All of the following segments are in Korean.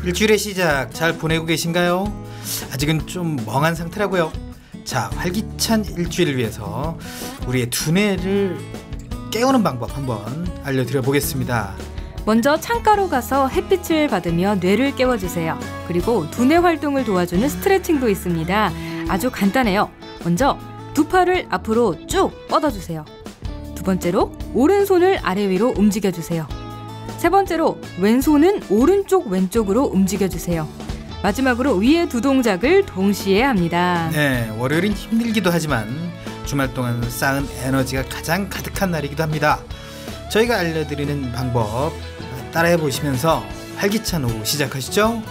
일주일의 시작 잘 보내고 계신가요? 아직은 좀 멍한 상태라고요. 자, 활기찬 일주일을 위해서 우리의 두뇌를 깨우는 방법 한번 알려드려 보겠습니다. 먼저 창가로 가서 햇빛을 받으며 뇌를 깨워주세요. 그리고 두뇌 활동을 도와주는 스트레칭도 있습니다. 아주 간단해요. 먼저 두 팔을 앞으로 쭉 뻗어주세요. 두 번째로 오른손을 아래 위로 움직여주세요. 세 번째로 왼손은 오른쪽 왼쪽으로 움직여주세요. 마지막으로 위에 두 동작을 동시에 합니다. 네, 월요일은 힘들기도 하지만 주말 동안 쌓은 에너지가 가장 가득한 날이기도 합니다. 저희가 알려드리는 방법 따라해 보시면서 활기찬 오후 시작하시죠.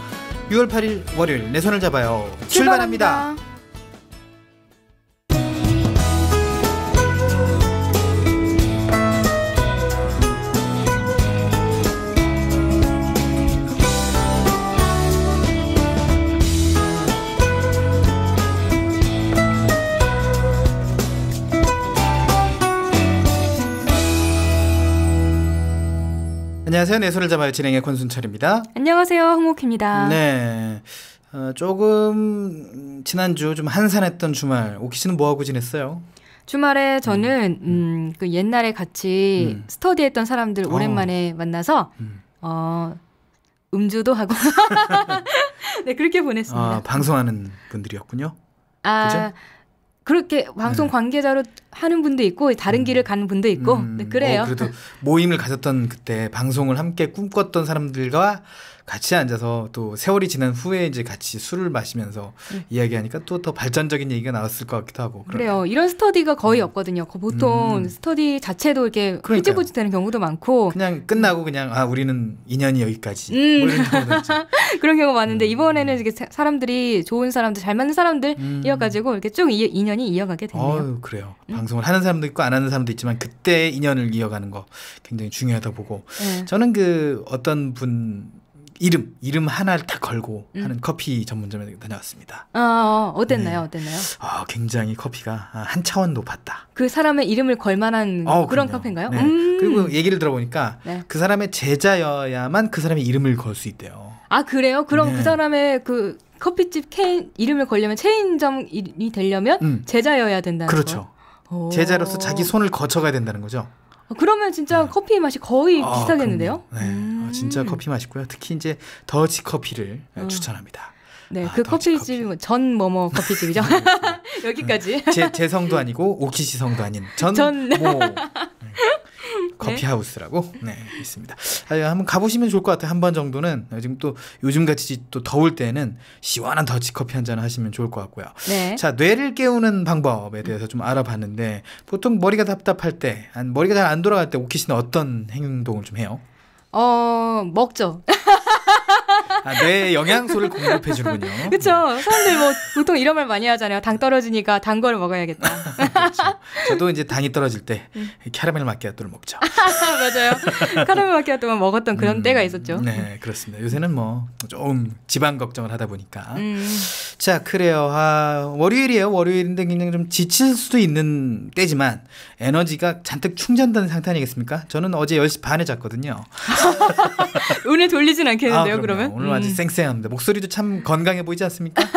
6월 8일 월요일 내 손을 잡아요. 출발합니다. 안녕하세요. 내 손을 잡아요. 진행의 권순철입니다. 안녕하세요. 홍옥희입니다. 네, 조금 지난주 좀 한산했던 주말 오키 씨는 뭐하고 지냈어요? 주말에 저는 그 옛날에 같이 스터디했던 사람들 오랜만에 만나서 음주도 하고 네, 그렇게 보냈습니다. 방송하는 분들이었군요. 그죠? 그렇게 방송 관계자로 하는 분도 있고 다른 길을 가는 분도 있고 네, 그래요. 그래도 모임을 가졌던 그때 방송을 함께 꿈꿨던 사람들과 같이 앉아서 또 세월이 지난 후에 이제 같이 술을 마시면서 이야기하니까 또 더 발전적인 얘기가 나왔을 것 같기도 하고. 그래요. 이런 스터디가 거의 없거든요. 보통 스터디 자체도 이렇게 흐지부지 되는 경우도 많고 그냥 끝나고 그냥 우리는 인연이 여기까지 뭐 이런 경우도 있죠. 그런 경우가 많은데 이번에는 이렇게 사람들이 좋은 사람들 잘 맞는 사람들 이어가지고 이렇게 쭉 인연이 이어가게 됐네요. 그래요. 방송을 하는 사람도 있고 안 하는 사람도 있지만 그때 인연을 이어가는 거 굉장히 중요하다 보고 저는 그 어떤 분 이름 하나를 다 걸고 하는 커피 전문점에 다녀왔습니다. 어땠나요? 굉장히 커피가 한 차원 높았다. 그 사람의 이름을 걸 만한 그런 그럼요. 카페인가요? 네. 그리고 얘기를 들어보니까 그 사람의 제자여야만 그 사람의 이름을 걸 수 있대요. 아, 그래요? 그럼 그 사람의 그 커피집 이름을 걸려면 체인점이 되려면 제자여야 된다는 거예요? 그렇죠. 제자로서 자기 손을 거쳐가야 된다는 거죠. 그러면 진짜 커피 맛이 거의 비슷하겠는데요? 네, 진짜 커피 맛있고요. 특히 이제 더치 커피를 추천합니다. 네, 그 커피집이 전 뭐뭐 커피집이죠. 여기까지. 제 성도 아니고 오키시 성도 아닌 전모 커피하우스라고 있습니다. 한번 가보시면 좋을 것 같아요. 한 번 정도는. 지금 또 요즘같이 또 더울 때는 시원한 더치커피 한잔 하시면 좋을 것 같고요. 네. 자, 뇌를 깨우는 방법에 대해서 좀 알아봤는데 보통 머리가 답답할 때, 머리가 잘 안 돌아갈 때 오키 씨는 어떤 행동을 좀 해요? 먹죠. 뇌에 영양소를 공급해 주는군요. 그렇죠. 사람들 뭐 보통 이런 말 많이 하잖아요. 당 떨어지니까 단 거를 먹어야겠다. 그렇죠. 저도 이제 당이 떨어질 때 캐러멜 마키아토를 먹죠. 맞아요. 카라멜 마키아토만 먹었던 그런 때가 있었죠. 네, 그렇습니다. 요새는 뭐 좀 지방 걱정을 하다 보니까. 자, 그래요. 월요일이에요. 월요일인데 굉장히 좀 지칠 수도 있는 때지만 에너지가 잔뜩 충전된 상태 아니겠습니까? 저는 어제 10시 반에 잤거든요. 오늘 돌리진 않겠는데요, 그러면? 오늘 완전 쌩쌩합니다. 목소리도 참 건강해 보이지 않습니까? 네.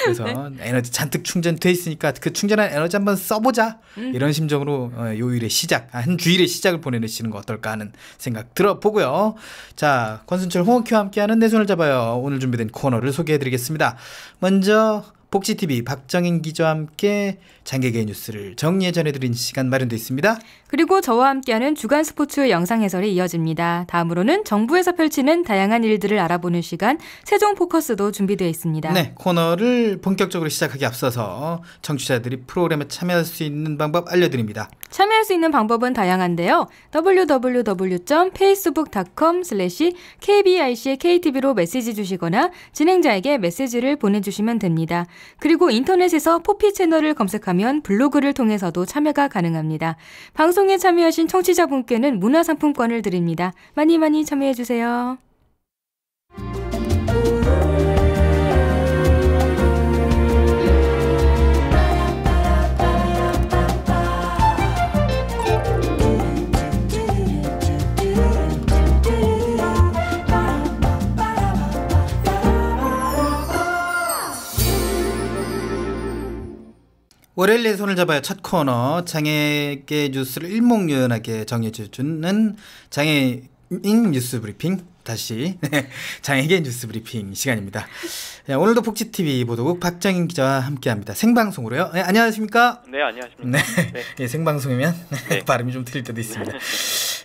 그래서 에너지 잔뜩 충전돼 있으니까 그 충전한 에너지 한번 써보자. 이런 심정으로 요일의 시작, 한 주일의 시작을 보내시는 거 어떨까 하는 생각 들어보고요. 자, 권순철 홍옥희와 함께하는 내 손을 잡아요. 오늘 준비된 코너를 소개해드리겠습니다. 먼저 복지TV 박정인 기자와 함께 장개개의 뉴스를 정리해 전해드리는 시간 마련되어 있습니다. 그리고 저와 함께하는 주간 스포츠 영상 해설이 이어집니다. 다음으로는 정부에서 펼치는 다양한 일들을 알아보는 시간 세종 포커스도 준비되어 있습니다. 네, 코너를 본격적으로 시작하기 앞서서 청취자들이 프로그램에 참여할 수 있는 방법 알려드립니다. 참여할 수 있는 방법은 다양한데요. www.facebook.com/kbicktV로 메시지 주시거나 진행자에게 메시지를 보내주시면 됩니다. 그리고 인터넷에서 포피 채널을 검색하면 블로그를 통해서도 참여가 가능합니다. 방송에 참여하신 청취자분께는 문화상품권을 드립니다. 많이 많이 참여해주세요. 월요일에 손을 잡아요. 첫 코너 장애계 뉴스를 일목요연하게 정해주는 장애인 뉴스 브리핑. 다시 장애계 뉴스 브리핑 시간입니다. 자, 오늘도 복지TV 보도국 박정인 기자와 함께합니다. 생방송으로요. 네, 안녕하십니까? 네, 안녕하십니까? 네, 네. 생방송이면 발음이 좀 틀릴 때도 있습니다.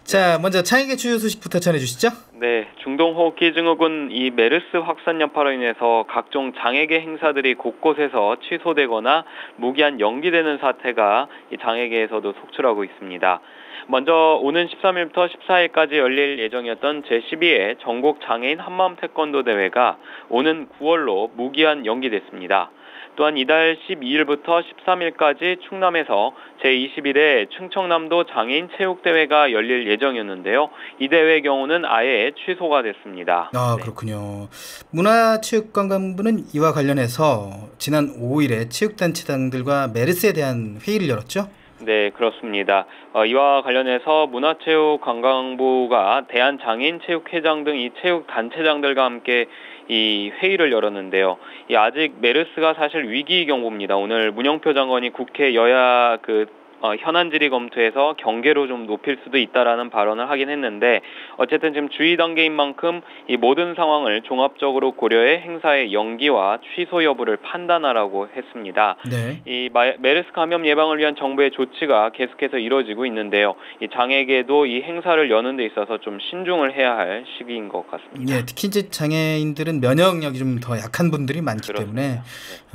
자, 먼저 장애계 주요 소식부터 전해주시죠. 네, 중동호흡기 증후군 이 메르스 확산 여파로 인해서 각종 장애계 행사들이 곳곳에서 취소되거나 무기한 연기되는 사태가 이 장애계에서도 속출하고 있습니다. 먼저 오는 13일부터 14일까지 열릴 예정이었던 제12회 전국 장애인 한마음 태권도 대회가 오는 9월로 무기한 연기됐습니다. 또한 이달 12일부터 13일까지 충남에서 제21회 충청남도 장애인 체육대회가 열릴 예정이었는데요. 이 대회의 경우는 아예 취소가 됐습니다. 아, 네. 그렇군요. 문화체육관광부는 이와 관련해서 지난 5일에 체육단체장들과 메르스에 대한 회의를 열었죠? 네, 그렇습니다. 이와 관련해서 문화체육관광부가 대한장애인체육회장 등 이 체육단체장들과 함께 이 회의를 열었는데요. 아직 메르스가 사실 위기 경보입니다. 오늘 문영표 장관이 국회 여야 현안 질의 검토에서 경계로 좀 높일 수도 있다라는 발언을 하긴 했는데 어쨌든 지금 주의 단계인 만큼 이 모든 상황을 종합적으로 고려해 행사의 연기와 취소 여부를 판단하라고 했습니다. 네. 이 메르스 감염 예방을 위한 정부의 조치가 계속해서 이뤄지고 있는데요. 이 장애계도 이 행사를 여는 데 있어서 좀 신중을 해야 할 시기인 것 같습니다. 예, 특히 이제 장애인들은 면역력이 좀 더 약한 분들이 많기 그렇습니다. 때문에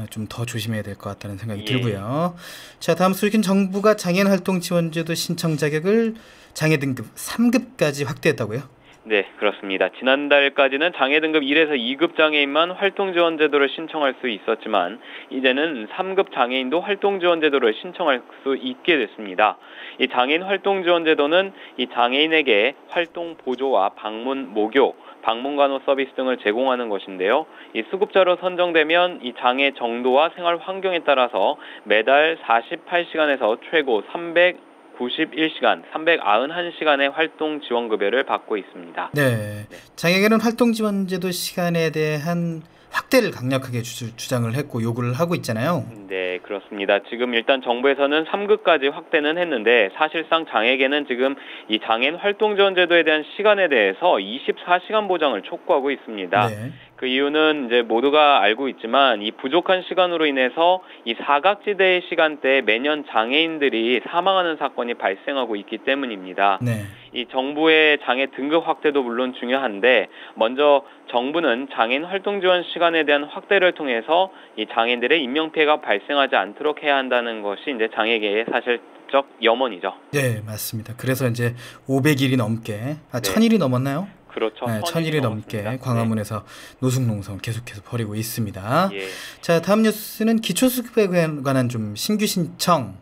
좀 더 조심해야 될 것 같다는 생각이 들고요. 자, 다음 소식은 정부가 장애인 활동 지원제도 신청 자격을 장애 등급 3급까지 확대했다고요? 네, 그렇습니다. 지난달까지는 장애 등급 1에서 2급 장애인만 활동 지원 제도를 신청할 수 있었지만 이제는 3급 장애인도 활동 지원 제도를 신청할 수 있게 됐습니다. 이 장애인 활동 지원 제도는 이 장애인에게 활동 보조와 방문 모교, 방문 간호 서비스 등을 제공하는 것인데요. 이 수급자로 선정되면 이 장애 정도와 생활 환경에 따라서 매달 48시간에서 최고 391시간, 391시간의 활동 지원 급여를 받고 있습니다. 네. 장애계는 활동 지원 제도 시간에 대한 확대를 강력하게 주장을 했고 요구를 하고 있잖아요. 네, 그렇습니다. 지금 일단 정부에서는 3급까지 확대는 했는데 사실상 장애계는 지금 이 장애인 활동 지원 제도에 대한 시간에 대해서 24시간 보장을 촉구하고 있습니다. 네. 그 이유는 이제 모두가 알고 있지만 이 부족한 시간으로 인해서 이 사각지대의 시간대에 매년 장애인들이 사망하는 사건이 발생하고 있기 때문입니다. 네. 이 정부의 장애 등급 확대도 물론 중요한데 먼저 정부는 장애인 활동 지원 시간에 대한 확대를 통해서 이 장애인들의 인명피해가 발생하지 않도록 해야 한다는 것이 이제 장애계의 사실적 염원이죠. 네, 맞습니다. 그래서 이제 500일이 넘게, 1000일이 넘었나요? 그렇죠. 네, 1000일이 넘게 광화문에서 노숙농성 계속해서 벌이고 있습니다. 예. 자, 다음 뉴스는 기초수급에 관한 좀 신규 신청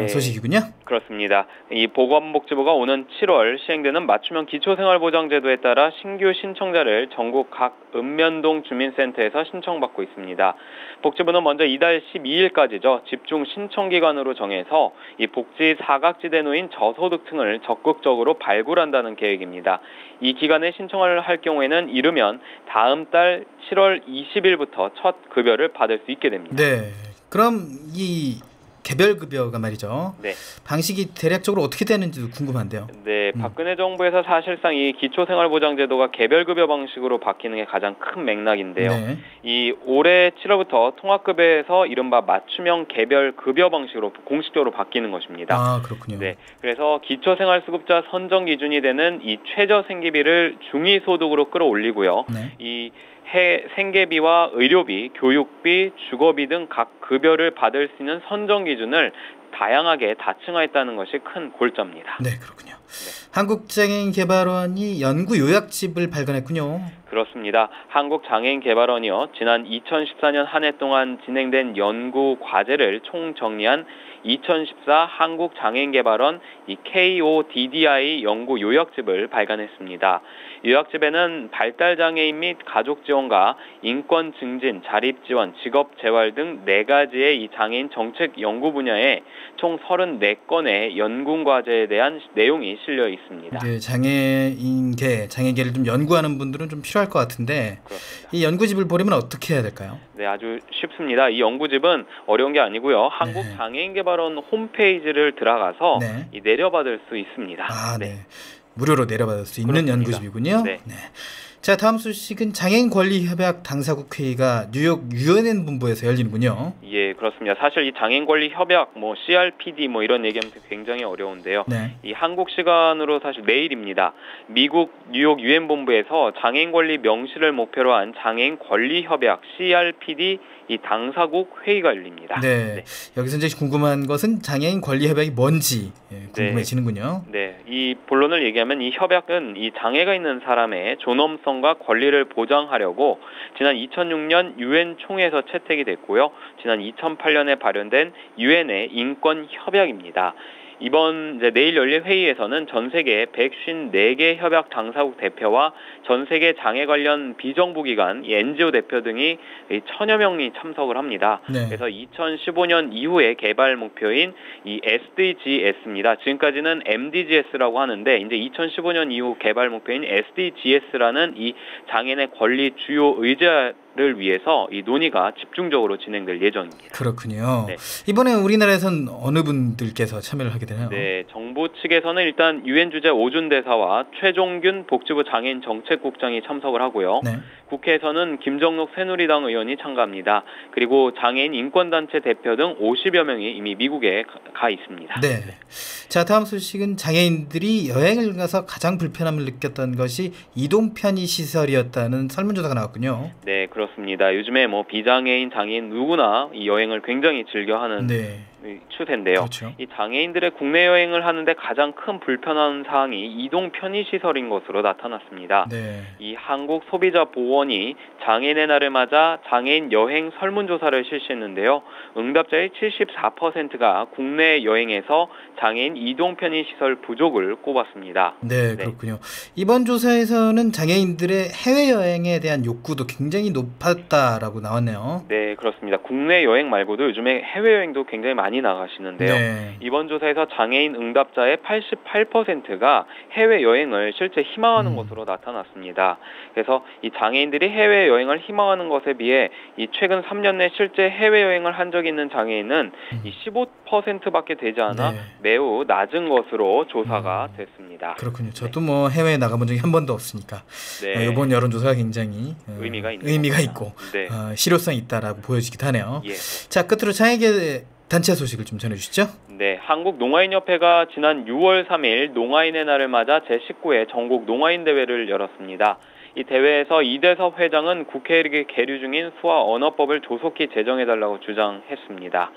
소식이군요. 그렇습니다. 이 보건복지부가 오는 7월 시행되는 맞춤형 기초생활보장제도에 따라 신규 신청자를 전국 각 읍면동 주민센터에서 신청받고 있습니다. 복지부는 먼저 이달 12일까지죠. 집중 신청기간으로 정해서 이 복지 사각지대에 놓인 저소득층을 적극적으로 발굴한다는 계획입니다. 이 기간에 신청을 할 경우에는 이르면 다음 달 7월 20일부터 첫 급여를 받을 수 있게 됩니다. 네. 그럼 이 개별급여가 말이죠. 네. 방식이 대략적으로 어떻게 되는지도 궁금한데요. 네, 박근혜 정부에서 사실상 이 기초생활보장제도가 개별급여 방식으로 바뀌는 게 가장 큰 맥락인데요. 네. 이 올해 7월부터 통합급여에서 이른바 맞춤형 개별급여 방식으로 공식적으로 바뀌는 것입니다. 아, 그렇군요. 네, 그래서 기초생활수급자 선정 기준이 되는 이 최저생계비를 중위소득으로 끌어올리고요. 네. 이 생계비와 의료비, 교육비, 주거비 등 각 급여를 받을 수 있는 선정 기준을 다양하게 다층화했다는 것이 큰 골자입니다. 네, 그렇군요. 네. 한국장애인개발원이 연구 요약집을 발간했군요. 그렇습니다. 한국장애인개발원이요. 지난 2014년 한 해 동안 진행된 연구 과제를 총정리한 2014 한국장애인개발원 이 KODDI 연구 요약집을 발간했습니다. 요약집에는 발달장애인 및 가족 지원과 인권 증진, 자립 지원, 직업 재활 등 4가지의 이 장애인 정책 연구 분야에 총 34건의 연구 과제에 대한 내용이 실려 있습니다. 네, 장애계를 좀 연구하는 분들은 좀 필요할 것 같은데 그렇습니다. 이 연구집을 보려면 어떻게 해야 될까요? 네, 아주 쉽습니다. 이 연구집은 어려운 게 아니고요. 한국장애인개발원 홈페이지를 들어가서 네. 내려받을 수 있습니다. 아, 네. 무료로 내려받을 수 있는 그렇습니다. 연구집이군요. 네. 네. 자, 다음 소식은 장애인 권리 협약 당사국 회의가 뉴욕 UN 본부에서 열리는군요. 예, 그렇습니다. 사실 이 장애인 권리 협약, CRPD 이런 얘기하면 굉장히 어려운데요. 네. 이 한국 시간으로 사실 내일입니다. 미국 뉴욕 UN 본부에서 장애인 권리 명시를 목표로 한 장애인 권리 협약 CRPD 이 당사국 회의가 열립니다. 네. 여기서 이제 궁금한 것은 장애인 권리 협약이 뭔지 궁금해지는군요. 네. 이 본론을 얘기하면 이 협약은 이 장애가 있는 사람의 존엄성과 권리를 보장하려고 지난 2006년 유엔 총회에서 채택이 됐고요. 지난 2008년에 발효된 유엔의 인권 협약입니다. 이번 내일 열릴 회의에서는 전 세계 154개 협약 당사국 대표와 전 세계 장애 관련 비정부 기관, NGO 대표 등이 1000여 명이 참석을 합니다. 네. 그래서 2015년 이후의 개발 목표인 이 SDGs입니다. 지금까지는 MDGs라고 하는데 이제 2015년 이후 개발 목표인 SDGs라는 이 장애인의 권리 주요 의제를 위해서 이 논의가 집중적으로 진행될 예정입니다. 그렇군요. 네. 이번에 우리나라에선 어느 분들께서 참여를 하게 되나요? 네, 정부 측에서는 일단 유엔 주재 오준 대사와 최종균 복지부 장애인 정책국장이 참석을 하고요. 네. 국회에서는 김정록 새누리당 의원이 참가합니다. 그리고 장애인 인권단체 대표 등 50여 명이 이미 미국에 가 있습니다. 네. 자, 다음 소식은 장애인들이 여행을 가서 가장 불편함을 느꼈던 것이 이동 편의 시설이었다는 설문조사가 나왔군요. 네, 그렇습니다. 요즘에 비장애인, 장애인 누구나 이 여행을 굉장히 즐겨하는 추세인데요. 그렇죠. 이 장애인들의 국내 여행을 하는데 가장 큰 불편한 사항이 이동 편의 시설인 것으로 나타났습니다. 네. 이 한국소비자보호원이 장애인의 날을 맞아 장애인 여행 설문조사를 실시했는데요. 응답자의 74%가 국내 여행에서 장애인 이동 편의 시설 부족을 꼽았습니다. 네, 그렇군요. 이번 조사에서는 장애인들의 해외여행에 대한 욕구도 굉장히 높았다라고 나왔네요. 네, 그렇습니다. 국내 여행 말고도 요즘에 해외여행도 굉장히 많이 나가시는데요. 네. 이번 조사에서 장애인 응답자의 88%가 해외여행을 실제 희망하는 것으로 나타났습니다. 그래서 이 장애인들이 해외여행을 희망하는 것에 비해 이 최근 3년 내 실제 해외여행을 한 적이 있는 장애인은 이 15%밖에 되지 않아 매우 낮은 것으로 조사가 됐습니다. 그렇군요. 저도 해외에 나가본 적이 한 번도 없으니까 이번 여론조사가 굉장히 의미가 있고 실효성이 있다라고 보여지기도 하네요. 예. 자, 끝으로 장애계 단체 소식을 좀 전해주시죠. 네, 한국농아인협회가 지난 6월 3일 농아인의 날을 맞아 제19회 전국 농아인 대회를 열었습니다. 이 대회에서 이대섭 회장은 국회에 계류 중인 수화 언어법을 조속히 제정해달라고 주장했습니다.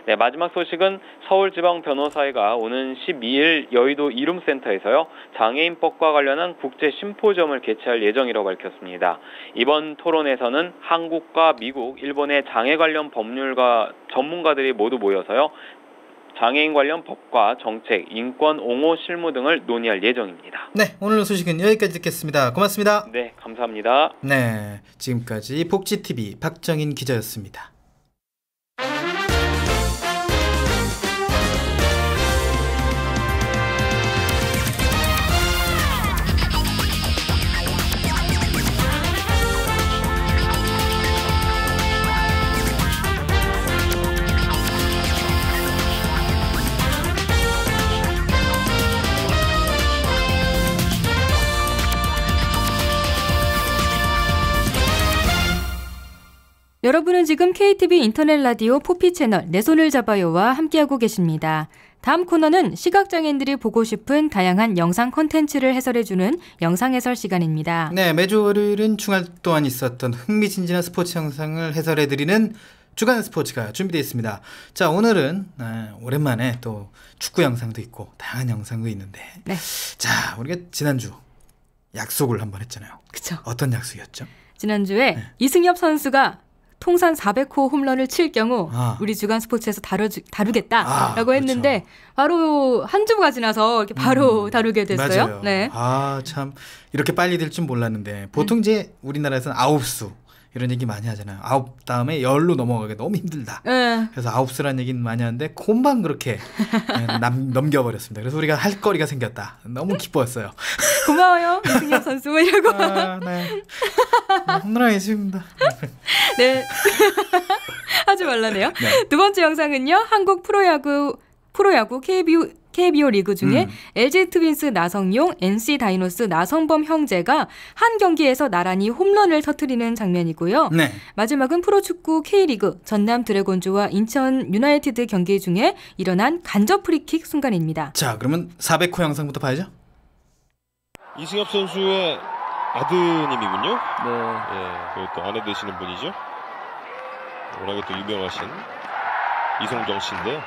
네, 마지막 소식은 서울지방변호사회가 오는 12일 여의도 이룸센터에서요, 장애인법과 관련한 국제 심포지엄을 개최할 예정이라고 밝혔습니다. 이번 토론에서는 한국과 미국, 일본의 장애 관련 법률가 전문가들이 모두 모여서요, 장애인 관련 법과 정책, 인권 옹호 실무 등을 논의할 예정입니다. 네, 오늘 소식은 여기까지 듣겠습니다. 고맙습니다. 네, 감사합니다. 네, 지금까지 복지TV 박정인 기자였습니다. 여러분은 지금 KTV 인터넷 라디오 포피 채널 내 손을 잡아요와 함께하고 계십니다. 다음 코너는 시각장애인들이 보고 싶은 다양한 영상 콘텐츠를 해설해주는 영상 해설 시간입니다. 네, 매주 월요일은 주말 동안 있었던 흥미진진한 스포츠 영상을 해설해드리는 주간 스포츠가 준비되어 있습니다. 자, 오늘은 오랜만에 또 축구 영상도 있고 다양한 영상도 있는데, 네. 자, 우리가 지난주 약속을 한번 했잖아요. 그쵸. 어떤 약속이었죠? 지난주에 이승엽 선수가 통산 400호 홈런을 칠 경우 우리 주간 스포츠에서 다루겠다라고 했는데, 그렇죠. 바로 한 주가 지나서 이렇게 바로 다루게 됐어요. 맞아요. 네. 참 이렇게 빨리 될 줄 몰랐는데 보통 이제 우리나라에서는 아홉수 이런 얘기 많이 하잖아요. 9 다음에 10로 넘어가기 너무 힘들다. 그래서 9수라는 얘기는 많이 하는데 금방 그렇게 넘겨버렸습니다. 그래서 우리가 할 거리가 생겼다. 너무 기뻤어요. 고마워요, 이승엽 선수 이라고. 네. 홈런이 있습니다. 네. 하지 말라네요. 네. 두 번째 영상은요. 한국 프로야구 KBO 리그 중에 LG 트윈스 나성용, NC 다이노스 나성범 형제가 한 경기에서 나란히 홈런을 터뜨리는 장면이고요. 네. 마지막은 프로축구 K리그 전남 드래곤즈와 인천 유나이티드 경기 중에 일어난 간접 프리킥 순간입니다. 자, 그러면 400호 영상부터 봐야죠. 이승엽 선수의 아드님이군요. 네. 예, 그리고 또 아내 되시는 분이죠. 워낙에 또 유명하신 이송정 씨인데요.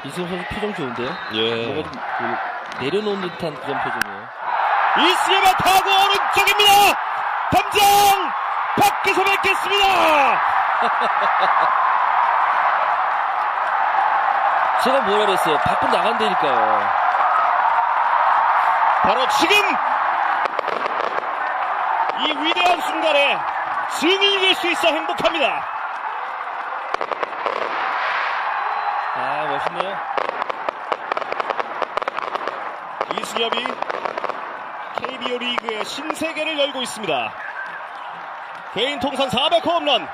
이승엽 선수 표정 좋은데요? 예. 뭔가 좀 내려놓은 듯한 그런 표정이에요. 이승엽의 타구 오른쪽입니다. 담장 밖에서 뵙겠습니다. 제가 뭐라 그랬어요? 밖으로 나간다니까요. 바로 지금 이 위대한 순간에 증인이 될 수 있어 행복합니다. 아, 멋있네요. 이승엽이 KBO 리그의 신세계를 열고 있습니다. 개인 통산 400호 홈런.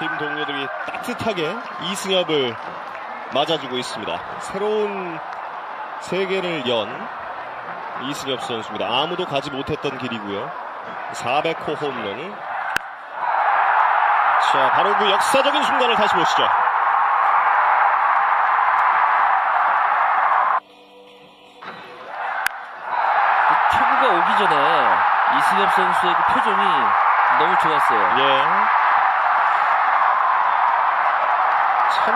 팀 동료들이 따뜻하게 이승엽을 맞아주고 있습니다. 새로운 세계를 연 이승엽 선수입니다. 아무도 가지 못했던 길이고요. 400호 홈런을. 자, 바로 그 역사적인 순간을 다시 보시죠. 초구가 오기 전에 이승엽 선수의 그 표정이 너무 좋았어요. 예. 참,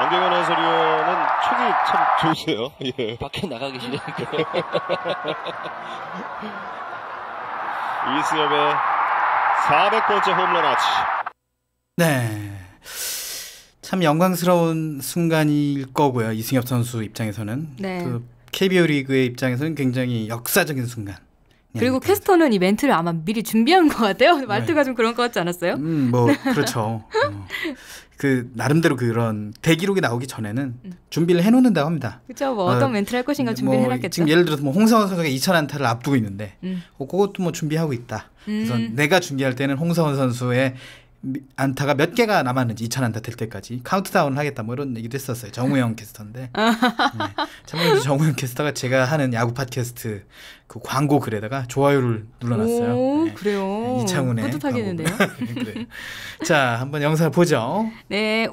안경현 해설위원은 촉이 참 좋으세요. 예. 밖에 나가 계시네요. 이승엽의 400번째 홈런 아치. 네. 참 영광스러운 순간일 거고요. 이승엽 선수 입장에서는. 네. 그 KBO 리그의 입장에서는 굉장히 역사적인 순간. 그리고 캐스터는 이 멘트를 아마 미리 준비한 것 같아요. 말투가 좀 그런 것 같지 않았어요? 그렇죠. 그 나름대로 그런 대기록이 나오기 전에는 준비를 해놓는다고 합니다. 그렇죠. 뭐 어떤 멘트를 할 것인가 준비를 해놨겠죠. 지금 예를 들어서 홍성원 선수가 2,000안타를 앞두고 있는데 그것도 준비하고 있다. 그래서 내가 중계할 때는 홍성원 선수의 안타가 몇 개가 남았는지 2,000안타 될 때까지 카운트다운을 하겠다 뭐 이런 얘기도 했었어요. 정우영 캐스터인데 네. 참고로 정우영 캐스터가 제가 하는 야구 팟캐스트 그 광고 글에다가 좋아요를 눌러놨어요. 오, 네. 그래요. 이창훈의 뿌듯하겠는데요. 그래요. 자, 한번 영상을 보죠. 네,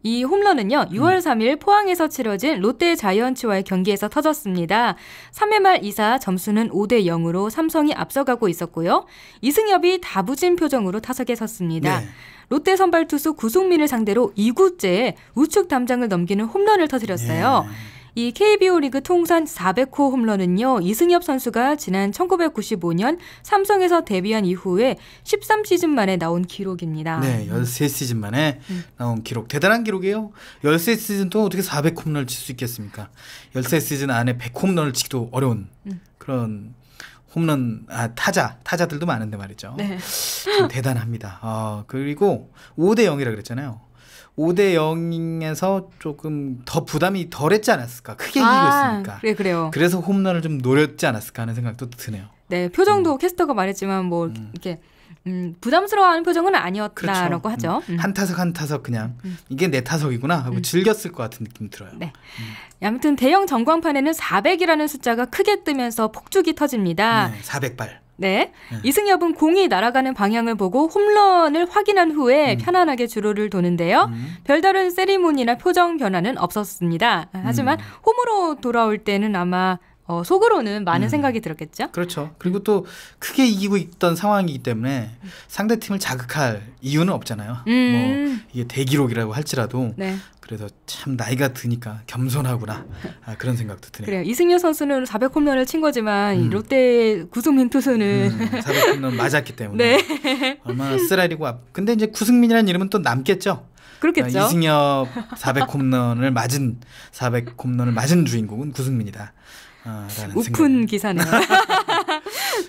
이 홈런은요. 6월 3일 포항에서 치러진 롯데 자이언츠와의 경기에서 터졌습니다. 3회 말 2사 점수는 5대 0으로 삼성이 앞서가고 있었고요. 이승엽이 다부진 표정으로 타석에 섰습니다. 네. 롯데 선발 투수 구승민을 상대로 2구째에 우측 담장을 넘기는 홈런을 터뜨렸어요. 예. 이 KBO 리그 통산 400호 홈런은요. 이승엽 선수가 지난 1995년 삼성에서 데뷔한 이후에 13시즌 만에 나온 기록입니다. 네, 13시즌 만에 나온 기록. 대단한 기록이에요. 13시즌 동안 어떻게 400홈런을 칠 수 있겠습니까? 13시즌 안에 100홈런을 치기도 어려운 그런 홈런 타자들도 많은데 말이죠. 네. 참 대단합니다. 그리고 5대 0이라 그랬잖아요. 5대 0에서 조금 더 부담이 덜했지 않았을까? 크게 이기고 있으니까. 그래요. 그래서 홈런을 좀 노렸지 않았을까 하는 생각도 드네요. 네, 표정도 캐스터가 말했지만 뭐 이렇게 부담스러워하는 표정은 아니었다라고 그렇죠. 하죠. 한 타석 한 타석 그냥 이게 내 타석이구나 하고 즐겼을 것 같은 느낌이 들어요. 네. 아무튼 대형 전광판에는 400이라는 숫자가 크게 뜨면서 폭죽이 터집니다. 네, 400발. 네. 이승엽은 공이 날아가는 방향을 보고 홈런을 확인한 후에 편안하게 주로를 도는데요. 별다른 세리머니나 표정 변화는 없었습니다. 하지만 홈으로 돌아올 때는 아마 속으로는 많은 생각이 들었겠죠. 그렇죠. 그리고 또 크게 이기고 있던 상황이기 때문에 상대팀을 자극할 이유는 없잖아요. 뭐 이게 대기록이라고 할지라도 네. 그래서 참 나이가 드니까 겸손하구나 그런 생각도 드네요. 그래요. 이승엽 선수는 400홈런을 친 거지만 롯데 구승민 투수는 400홈런 맞았기 때문에 네. 얼마나 쓰라리고 근데 이제 구승민이라는 이름은 또 남겠죠. 그렇겠죠. 이승엽 400홈런을 맞은 주인공은 구승민이다. 우픈 기사네요.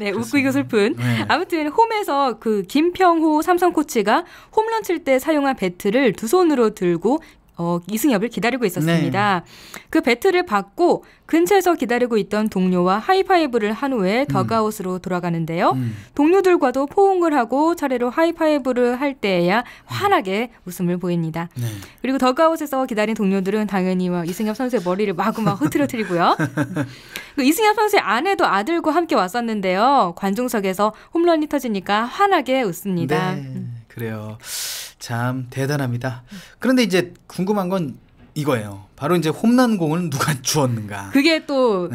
네, 웃기고 슬픈. 네. 아무튼 홈에서 그 김평호 삼성 코치가 홈런 칠 때 사용한 배트를 두 손으로 들고 이승엽을 기다리고 있었습니다. 네. 그 배트를 받고 근처에서 기다리고 있던 동료와 하이파이브를 한 후에 더그아웃으로 돌아가는데요. 동료들과도 포옹을 하고 차례로 하이파이브를 할 때에야 환하게 웃음을 보입니다. 네. 그리고 더그아웃에서 기다린 동료들은 당연히 이승엽 선수의 머리를 마구마구 흐트러뜨리고요. 그 이승엽 선수의 아내도 아들과 함께 왔었는데요. 관중석에서 홈런이 터지니까 환하게 웃습니다. 네, 그래요. 참 대단합니다. 그런데 이제 궁금한 건 이거예요. 바로 이제 홈런공을 누가 주었는가. 그게 또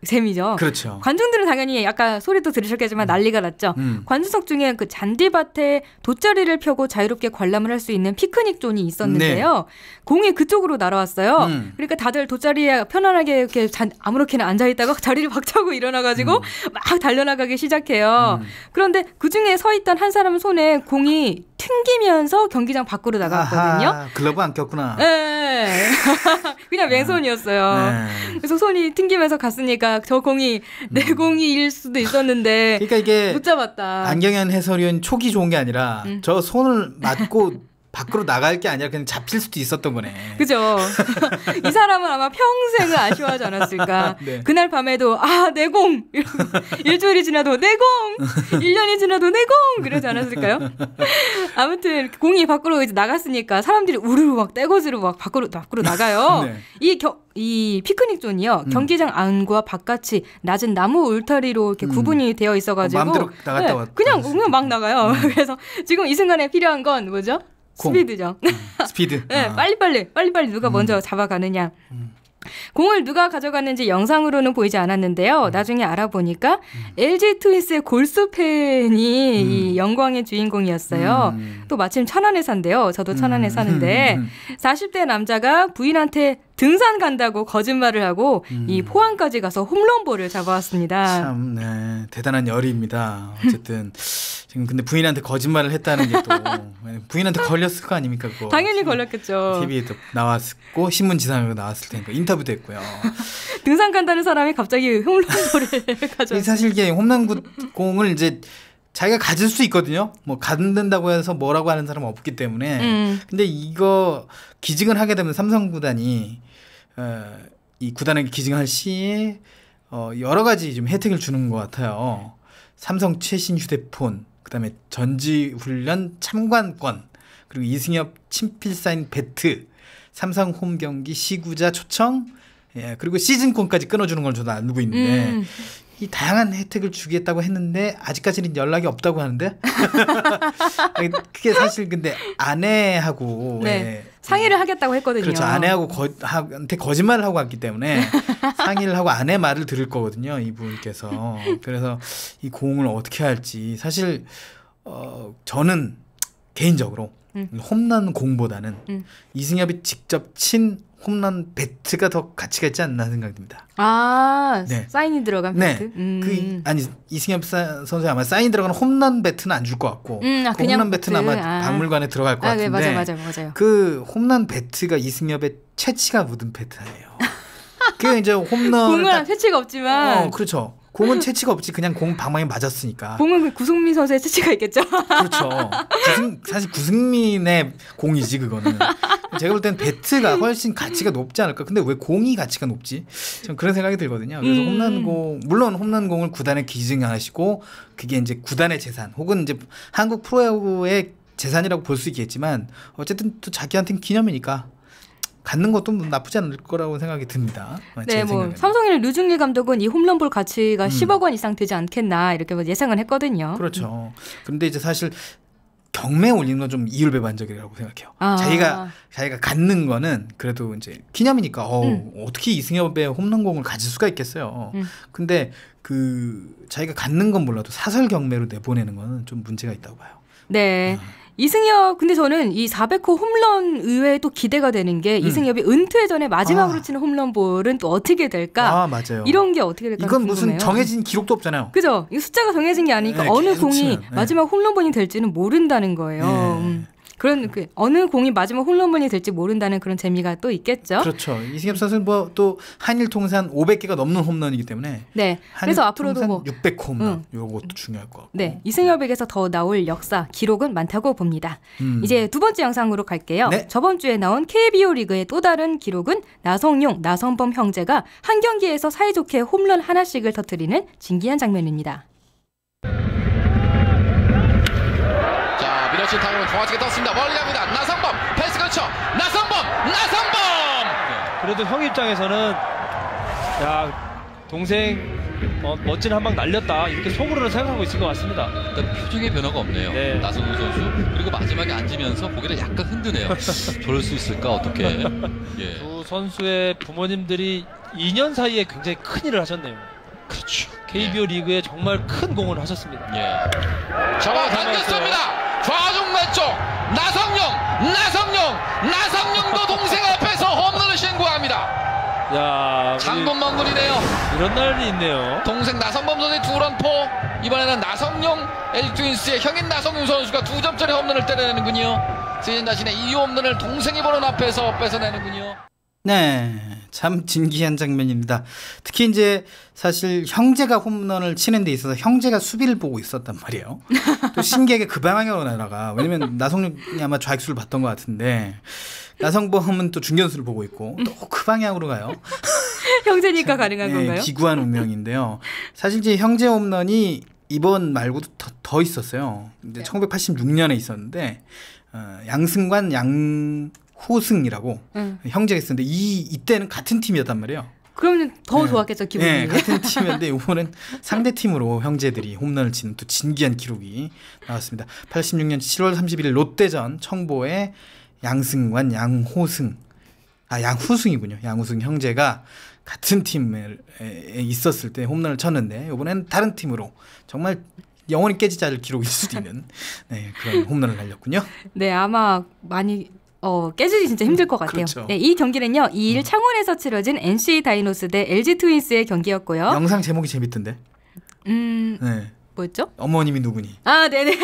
재미죠. 그렇죠. 관중들은 당연히 아까 소리도 들으셨겠지만 난리가 났죠. 관중석 중에 그 잔디밭에 돗자리를 펴고 자유롭게 관람을 할 수 있는 피크닉 존이 있었는데요. 네. 공이 그쪽으로 날아왔어요. 그러니까 다들 돗자리에 편안하게 이렇게 아무렇게나 앉아있다가 자리를 박차고 일어나가지고 막 달려나가기 시작해요. 그런데 그중에 서 있던 한 사람 손에 공이 튕기면서 경기장 밖으로 나갔거든요. 아하, 글러브 안 꼈구나. 네. 그냥 맨손이었어요. 네. 그래서 손이 튕기면서 갔으니까 저 공이 내 공이일 수도 있었는데 그러니까 이게 못 잡았다. 안경현 해설위원 촉이 좋은 게 아니라 저 손을 맞고 밖으로 나갈 게 아니라 그냥 잡힐 수도 있었던 거네. 그죠. 이 사람은 아마 평생을 아쉬워하지 않았을까. 네. 그날 밤에도 내 공! 일주일이 지나도 내 공! 1년이 지나도 내 공! 그러지 않았을까요? 아무튼 공이 밖으로 이제 나갔으니까 사람들이 우르르 막 떼거지로 막 밖으로 나가요. 네. 이 피크닉 존이요. 경기장 안과 바깥이 낮은 나무 울타리로 이렇게 구분이 되어 있어가지고 마음대로 나갔다 왔다. 그냥 막 나가요. 그래서 지금 이 순간에 필요한 건 뭐죠? 스피드죠. 스피드. 네, 빨리빨리 누가 먼저 잡아가느냐. 공을 누가 가져갔는지 영상으로는 보이지 않았는데요. 나중에 알아보니까 LG 트윈스의 골수 팬이 이 영광의 주인공이었어요. 또 마침 천안에 산대요. 저도 천안에 사는데 40대 남자가 부인한테 등산 간다고 거짓말을 하고 이 포항까지 가서 홈런볼을 잡아왔습니다. 참 대단한 열의입니다. 어쨌든 지금 근데 부인한테 거짓말을 했다는 게 또 부인한테 걸렸을 거 아닙니까? 그거. 당연히 걸렸겠죠. TV에도 나왔고 신문지상으로 나왔을 테니까 인터뷰도 했고요. 등산 간다는 사람이 갑자기 홈런볼을 가져왔어요. 사실 이게 홈런공을 이제 자기가 가질 수 있거든요. 뭐 갖는다고 해서 뭐라고 하는 사람은 없기 때문에. 근데 이거 기증을 하게 되면 삼성 구단이 이 구단에게 기증할 시에 여러 가지 좀 혜택을 주는 것 같아요. 삼성 최신 휴대폰, 그다음에 전지훈련 참관권, 그리고 이승엽 친필 사인 배트, 삼성 홈 경기 시구자 초청, 그리고 시즌권까지 끊어주는 걸 저도 알고 있는데 이 다양한 혜택을 주겠다고 했는데 아직까지는 연락이 없다고 하는데 그게 사실 근데 아내하고 상의를 하겠다고 했거든요. 그렇죠. 아내하고 한테 거짓말을 하고 왔기 때문에 상의를 하고 아내 말을 들을 거거든요. 이분께서. 그래서 이 공을 어떻게 할지 사실 저는 개인적으로 홈런 공보다는 이승엽이 직접 친 홈런 배트가 더 가치가 있지 않나 생각됩니다. 사인이 들어간 배트? 이승엽 선수에 아마 사인 들어가는 홈런 배트는 안 줄 것 같고 그 홈런 배트는 아마 박물관에 들어갈 것 같은데 네, 맞아요. 그 홈런 배트가 이승엽의 채취가 묻은 배트예요. 그 이제 홈런 공은 채취가 없지만 그렇죠. 공은 채취가 없지 그냥 공 방망이 맞았으니까. 공은 구승민 선수의 채취가 있겠죠. 그렇죠. 사실 구승민의 공이지 그거는. 제가 볼 때는 배트가 훨씬 가치가 높지 않을까. 근데 왜 공이 가치가 높지? 저는 그런 생각이 들거든요. 그래서 홈런공 물론 홈런공을 구단에 기증하시고 그게 이제 구단의 재산 혹은 이제 한국 프로야구의 재산이라고 볼 수 있겠지만 어쨌든 또 자기한테는 기념이니까. 갖는 것도 나쁘지 않을 거라고 생각이 듭니다. 네, 삼성의 류중일 감독은 이 홈런볼 가치가 10억 원 이상 되지 않겠나 이렇게 예상을 했거든요. 그렇죠. 그런데 이제 사실 경매 올리는 건 좀 이율배반적이라고 생각해요. 자기가 갖는 거는 그래도 이제 기념이니까 어떻게 이승엽의 홈런공을 가질 수가 있겠어요. 근데 자기가 갖는 건 몰라도 사설 경매로 내보내는 거는 좀 문제가 있다고 봐요. 네. 이승엽, 근데 저는 이 400호 홈런 의외에 또 기대가 되는 게 이승엽이 은퇴 전에 마지막으로 치는 홈런볼은 또 어떻게 될까? 맞아요. 이런 게 어떻게 될까? 이건 궁금해요. 무슨 정해진 기록도 없잖아요. 그죠? 이 숫자가 정해진 게 아니니까 어느 공이 마지막 홈런볼이 될지는 모른다는 거예요. 그런 어느 공이 마지막 홈런볼이 될지 모른다는 그런 재미가 또 있겠죠. 그렇죠. 이승엽 선수는 또 한일 통산 500개가 넘는 홈런이기 때문에. 네. 그래서 앞으로도 600호 홈런 요것도 중요할 것 같고. 네. 이승엽에게서 더 나올 역사, 기록은 많다고 봅니다. 이제 두 번째 영상으로 갈게요. 네. 저번 주에 나온 KBO 리그의 또 다른 기록은 나성용, 나성범 형제가 한 경기에서 사이좋게 홈런 하나씩을 터뜨리는 진기한 장면입니다. 밀어친 타구는 정확하게 떴습니다. 멀리 갑니다. 나성범 패스 그렇죠. 나성범 그래도 형 입장에서는 야 동생 멋진 한 방 날렸다 이렇게 속으로는 생각하고 있을 것 같습니다. 일단 표정의 변화가 없네요. 네. 나성훈 선수 그리고 마지막에 앉으면서 고개를 약간 흔드네요. 저럴 수 있을까 어떻게? 예. 두 선수의 부모님들이 2년 사이에 굉장히 큰 일을 하셨네요. 그렇죠. KBO 리그에 정말 큰 공헌을 하셨습니다. 예. 잡아 당겼습니다. 좌중 왼쪽 나성용도 동생 앞에서 홈런을 신고합니다. 야, 장군 먼군이네요. 이런 날이 있네요. 동생 나성범 선수의 투런포, 이번에는 나성용 LG 트윈스의 형인 나성용 선수가 2점짜리 홈런을 때려내는군요. 시즌 자신의 2호 홈런을 동생이 보는 앞에서 뺏어내는군요. 네, 참 진기한 장면입니다. 특히 이제 사실 형제가 홈런을 치는 데 있어서 형제가 수비를 보고 있었단 말이에요. 또 신기하게 그 방향으로 날아가. 왜냐면 나성용이 아마 좌익수를 봤던 것 같은데 나성범은 또 중견수를 보고 있고 또 그 방향으로 가요. 형제니까 가능한 건가요? 기구한 운명인데요. 사실 이제 형제 홈런이 이번 말고도 더 있었어요. 근데 1986년에 있었는데 양승관 양호승이라고 형제가 있었는데 이때는 같은 팀이었단 말이에요. 그러면 더 좋았겠죠, 기분이. 네, 같은 팀이었는데 이번엔 상대 팀으로 형제들이 홈런을 치는 또 진기한 기록이 나왔습니다. 86년 7월 31일 롯데전 청보의 양승관 양후승이군요. 양후승 형제가 같은 팀에 있었을 때 홈런을 쳤는데 이번엔 다른 팀으로 정말 영원히 깨지지 않을 기록일 수도 있는 그런 홈런을 날렸군요. 네, 아마 많이 깨지기 진짜 힘들 것 같아요. 그렇죠. 네, 이 경기는요, 2일 창원에서 치러진 NC 다이노스 대 LG 트윈스의 경기였고요. 영상 제목이 재밌던데. 네. 뭐였죠? 어머님이 누구니? 아, 네네.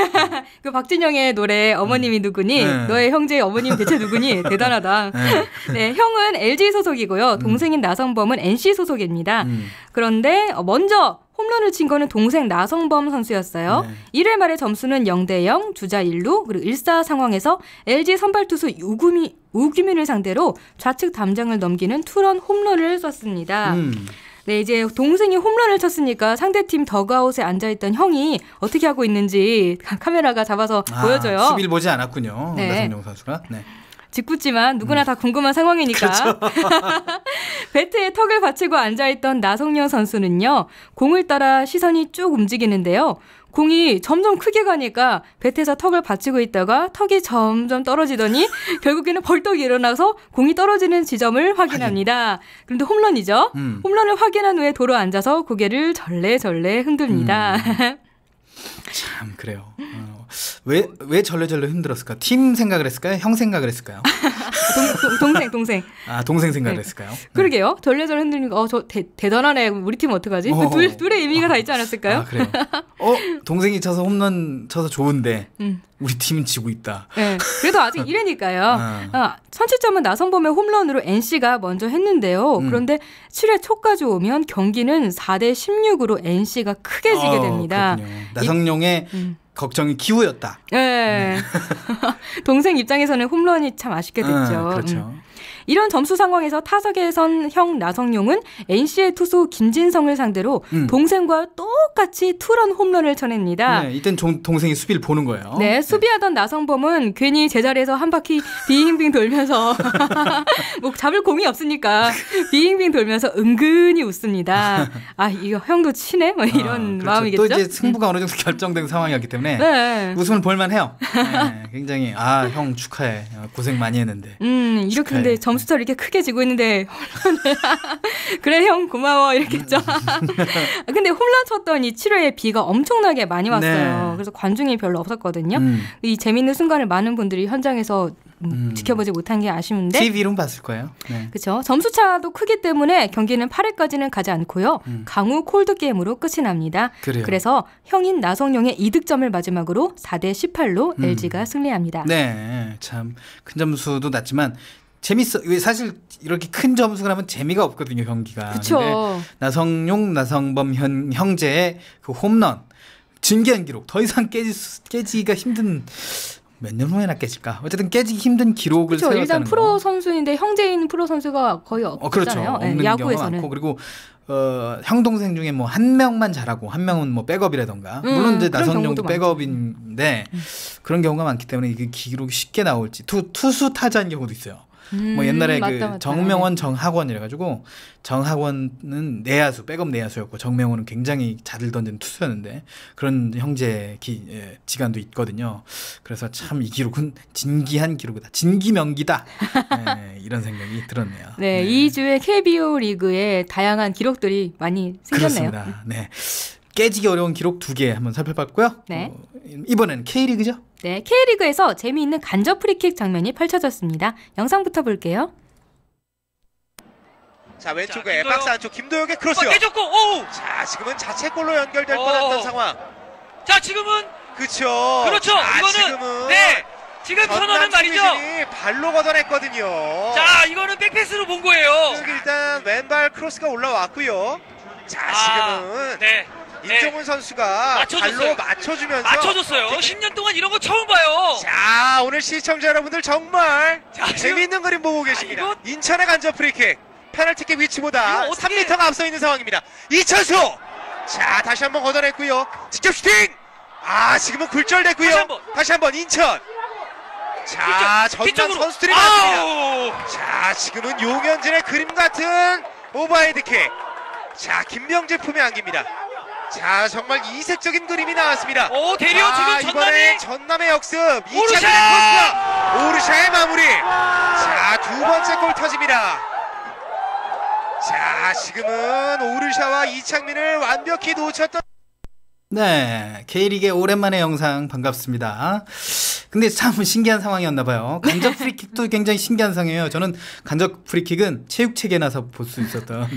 그 박진영의 노래 어머님이 누구니? 너의 형제의 어머님이 대체 누구니? 대단하다. 네, 형은 LG 소속이고요. 동생인 나성범은 NC 소속입니다. 그런데 먼저 홈런을 친 거는 동생 나성범 선수였어요. 1회 말의 점수는 0대0, 주자 1루, 그리고 1사 상황에서 LG 선발 투수 우규민을 상대로 좌측 담장을 넘기는 투런 홈런을 쐈습니다. 네, 이제 동생이 홈런을 쳤으니까 상대팀 더그아웃에 앉아있던 형이 어떻게 하고 있는지 카메라가 잡아서 보여줘요. 수비를 보지 않았군요. 네. 나성용 선수가. 네. 직붙지만 누구나 다 궁금한 상황이니까. 그렇죠. 배트에 턱을 받치고 앉아있던 나성용 선수는요. 공을 따라 시선이 쭉 움직이는데요. 공이 점점 크게 가니까 배트에서 턱을 받치고 있다가 턱이 점점 떨어지더니 결국에는 벌떡 일어나서 공이 떨어지는 지점을 확인합니다. 그런데 홈런이죠. 홈런을 확인한 후에 도로 앉아서 고개를 절레절레 흔듭니다. 참 그래요. 왜 절레절레 흔들었을까? 팀 생각을 했을까요? 형 생각을 했을까요? 동생. 아, 동생 생각을 했을까요? 그러게요. 절레절레 흔들니까 저 대단하네. 우리 팀 어떡하지? 둘의 의미가 다 있지 않았을까요? 아, 그래요. 동생이 쳐서 홈런 쳐서 좋은데 우리 팀은 지고 있다. 네. 그래도 아직 1회니까요. 선취점은 나성범의 홈런으로 NC가 먼저 했는데요. 그런데 7회 초까지 오면 경기는 4대 16으로 NC가 크게 지게 됩니다. 나성용의 걱정이 기우였다. 네. 동생 입장에서는 홈런이 참 아쉽게 됐죠. 그렇죠. 이런 점수 상황에서 타석에 선 형 나성용은 NC의 투수 김진성을 상대로 동생과 똑같이 투런 홈런을 쳐냅니다. 네, 이땐 동생이 수비를 보는 거예요. 네, 수비하던 나성범은 괜히 제자리에서 한 바퀴 빙빙 돌면서 뭐 잡을 공이 없으니까 빙빙 돌면서 은근히 웃습니다. 아, 이거 형도 치네? 뭐 이런 그렇죠. 마음이겠죠? 또 이제 승부가 어느 정도 결정된 상황이었기 때문에 네. 웃음을 볼만해요. 네, 굉장히 형 축하해. 고생 많이 했는데. 이렇게 근데 점수차를 이렇게 크게 지고 있는데 그래 형 고마워 이랬겠죠. 근데 홈런 쳤던 이 7회에 비가 엄청나게 많이 왔어요. 네. 그래서 관중이 별로 없었거든요. 이 재밌는 순간을 많은 분들이 현장에서 지켜보지 못한 게 아쉬운데 TV로는 봤을 거예요. 네. 그렇죠. 점수차도 크기 때문에 경기는 8회까지는 가지 않고요. 강우 콜드게임으로 끝이 납니다. 그래요. 그래서 형인 나성용의 2득점을 마지막으로 4대 18로 LG가 승리합니다. 네, 참 큰 점수도 났지만 재밌어. 사실 이렇게 큰 점수가 나면 재미가 없거든요, 경기가. 그렇죠. 나성용, 나성범 형제의 그 홈런 진기한 기록 더 이상 깨지기가 힘든. 몇 년 후에나 깨질까? 어쨌든 깨지기 힘든 기록을 그렇죠. 세웠다는 일단 프로 거. 선수인데 형제인 프로 선수가 거의 없잖아요. 그렇죠. 없는 네, 경우가 야구에서는. 많고 그리고 형 동생 중에 뭐 한 명만 잘하고 한 명은 뭐 백업이라던가 물론 이제 나성용도 백업인데 그런 경우가 많기 때문에 이게 기록이 쉽게 나올지 투수 타자인 경우도 있어요. 뭐 옛날에 맞다. 정명원, 정학원 이래가지고 정학원은 내야수, 백업 내야수였고 정명원은 굉장히 잘 던지는 투수였는데 그런 형제 지간도 있거든요. 그래서 참 이 기록은 진기한 기록이다. 진기명기다. 네, 이런 생각이 들었네요. 네, 2주에 KBO 리그에 다양한 기록들이 많이 생겼네요. 그렇습니다. 네. 깨지기 어려운 기록 2개 한번 살펴봤고요. 네. 이번에는 K리그죠? 네, K리그에서 재미있는 간접 프리킥 장면이 펼쳐졌습니다. 영상부터 볼게요. 자, 왼쪽에 박스 안쪽 김도혁의 크로스요. 깨졌고, 오! 자, 지금은 자책골로 연결될 뻔했던 상황. 자, 지금은 그렇죠. 이거는 지금은 네. 지금 선언은 말이죠. 발로 걷어냈거든요. 자, 이거는 백패스로 본 거예요. 일단 왼발 크로스가 올라왔고요. 자, 지금은 임종훈 선수가 발로 맞춰줬어요. 10년 동안 이런 거 처음 봐요. 자, 오늘 시청자 여러분들 정말 재미있는 그림 보고 계십니다. 인천의 간접 프리킥. 페널티킥 위치보다 3m가 앞서 있는 상황입니다. 이천수! 자, 다시 한번 걷어냈고요. 직접 슈팅! 지금은 굴절됐고요. 다시 한번 인천! 자, 전남 선수들이 많습니다. 자, 지금은 용현진의 그림 같은 오버헤드킥. 자, 김명재 품에 안깁니다. 자, 정말 이색적인 그림이 나왔습니다. 대리어 지금 이번에 전남의 역습. 이창민의 오르샤의 마무리. 자, 두 번째 골 터집니다. 자, 지금은 오르샤와 이창민을 완벽히 놓쳤던. 네, K리그의 오랜만의 영상 반갑습니다. 근데 참 신기한 상황이었나 봐요. 간접 프리킥도 굉장히 신기한 상황이에요. 저는 간접 프리킥은 체육책에 나서 볼 수 있었던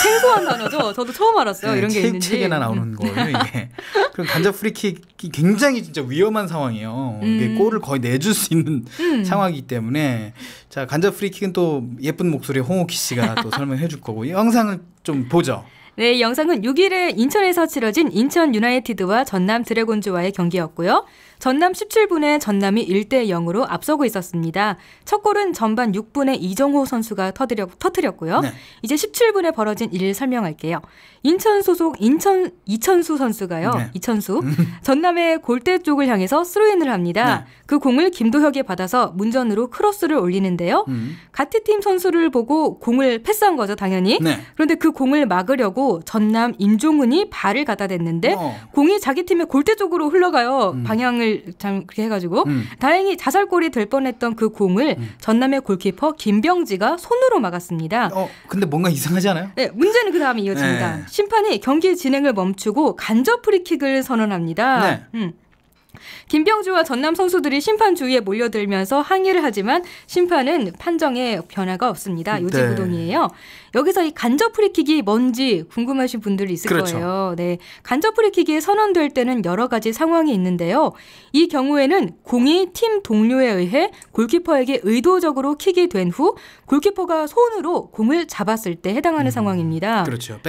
생소한 단어죠. 저도 처음 알았어요. 네, 이런 게 있는지. 체육책에나 나오는 거예요, 이게. 그리고 간접 프리킥이 굉장히 진짜 위험한 상황이에요. 이게 골을 거의 내줄 수 있는 상황이기 때문에 자, 간접 프리킥은 또 예쁜 목소리의 홍옥희 씨가 또 설명해 줄 거고 이 영상을 좀 보죠. 네, 이 영상은 6일에 인천에서 치러진 인천 유나이티드와 전남 드래곤즈와의 경기였고요. 전남 17분에 전남이 1대 0으로 앞서고 있었습니다. 첫 골은 전반 6분에 이정호 선수가 터뜨렸고요. 네. 이제 17분에 벌어진 일을 설명할게요. 인천 소속 이천수 선수가요. 네. 이천수. 전남의 골대 쪽을 향해서 스로인을 합니다. 네. 그 공을 김도혁이 받아서 문전으로 크로스를 올리는데요. 같은 팀 선수를 보고 공을 패스한 거죠, 당연히. 네. 그런데 그 공을 막으려고 전남 임종훈이 발을 갖다 댔는데 공이 자기 팀의 골대 쪽으로 흘러가요. 방향을 참 그렇게 해가지고 다행히 자살골이 될 뻔했던 그 공을 전남의 골키퍼 김병지가 손으로 막았습니다. 근데 뭔가 이상하지 않아요? 네, 문제는 그 다음에 이어집니다. 네. 심판이 경기 진행을 멈추고 간접 프리킥을 선언합니다. 네. 김병주와 전남 선수들이 심판 주위에 몰려들면서 항의를 하지만 심판은 판정에 변화가 없습니다. 요지부동이에요. 네. 여기서 이 간접 프리킥이 뭔지 궁금하신 분들이 있을 거예요. 네, 간접 프리킥이 선언될 때는 여러 가지 상황이 있는데요. 이 경우에는 공이 팀 동료에 의해 골키퍼에게 의도적으로 킥이 된 후 골키퍼가 손으로 공을 잡았을 때 해당하는 상황입니다. 그렇죠.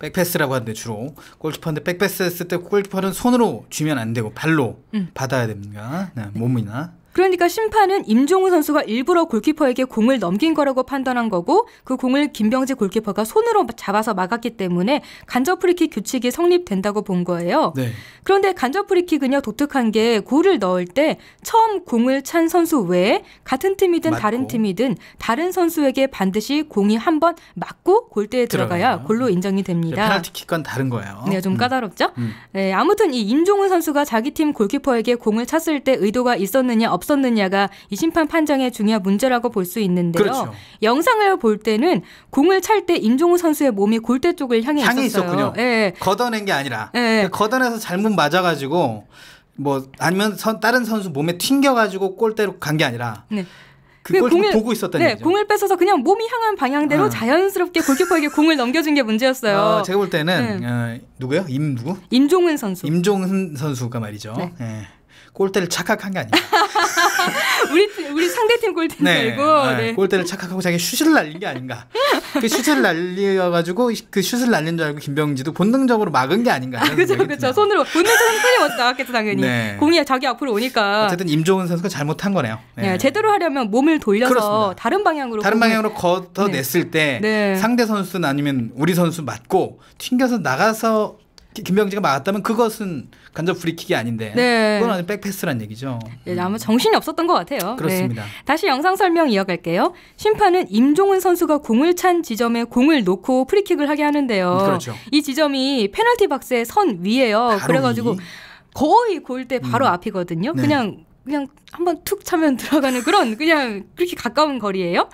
백패스라고 하는데 주로 골키퍼인데 백패스 했을 때 골키퍼는 손으로 쥐면 안 되고 발로 받아야 됩니다. 네, 몸이나. 그러니까 심판은 임종훈 선수가 일부러 골키퍼에게 공을 넘긴 거라고 판단한 거고 그 공을 김병지 골키퍼가 손으로 잡아서 막았기 때문에 간접 프리킥 규칙이 성립된다고 본 거예요. 네. 그런데 간접 프리킥은요 독특한 게 골을 넣을 때 처음 공을 찬 선수 외에 같은 팀이든 맞고. 다른 팀이든 다른 선수에게 반드시 공이 한 번 맞고 골대에 들어가야 들어가요. 골로 인정이 됩니다. 페널티킥과는 다른 거예요. 네, 좀 까다롭죠? 네, 아무튼 이 임종훈 선수가 자기 팀 골키퍼에게 공을 찼을 때 의도가 있었느냐 없었느냐가 이 심판 판정의 중요한 문제라고 볼 수 있는데요. 그렇죠. 영상을 볼 때는 공을 찰 때 임종훈 선수의 몸이 골대 쪽을 향해 있었군요. 네. 걷어낸 게 아니라 네. 걷어내서 잘못 맞아가지고 뭐 아니면 다른 선수 몸에 튕겨가지고 골대로 간 게 아니라 네. 그 골을 보고 있었다는 네, 얘기죠. 공을 뺏어서 그냥 몸이 향한 방향대로 자연스럽게 골키퍼에게 공을 넘겨준 게 문제였어요. 제가 볼 때는 누구요? 임종훈 선수. 임종훈 선수가 말이죠. 네. 네. 골대를 착각한 게 아니에요. 우리 상대팀 골대인 줄 알고 네. 골대를 착각하고 자기 슛을 날린 게 아닌가. 그 슛을 날려가지고 그 슛을 날린 줄 알고 김병지도 본능적으로 막은 게 아닌가. 그렇죠. 손으로 본능적으로 손이 먼저 나갔겠죠 당연히. 네. 공이 자기 앞으로 오니까. 어쨌든 임종훈 선수가 잘못한 거네요. 네. 네, 제대로 하려면 몸을 돌려서 그렇습니다. 다른 방향으로 걷어냈을 때 상대 선수는 아니면 우리 선수 맞고 튕겨서 나가서 김병지가 막았다면 그것은 간접 프리킥이 아닌데 그건 아주 백패스란 얘기죠. 네, 아마 정신이 없었던 것 같아요. 그렇습니다. 네. 다시 영상 설명 이어갈게요. 심판은 임종훈 선수가 공을 찬 지점에 공을 놓고 프리킥을 하게 하는데요. 그렇죠. 이 지점이 페널티 박스의 선 위예요. 그래가지고 거의 골대 바로 앞이거든요. 네. 그냥 한번 툭 차면 들어가는 그런 그냥 그렇게 가까운 거리예요.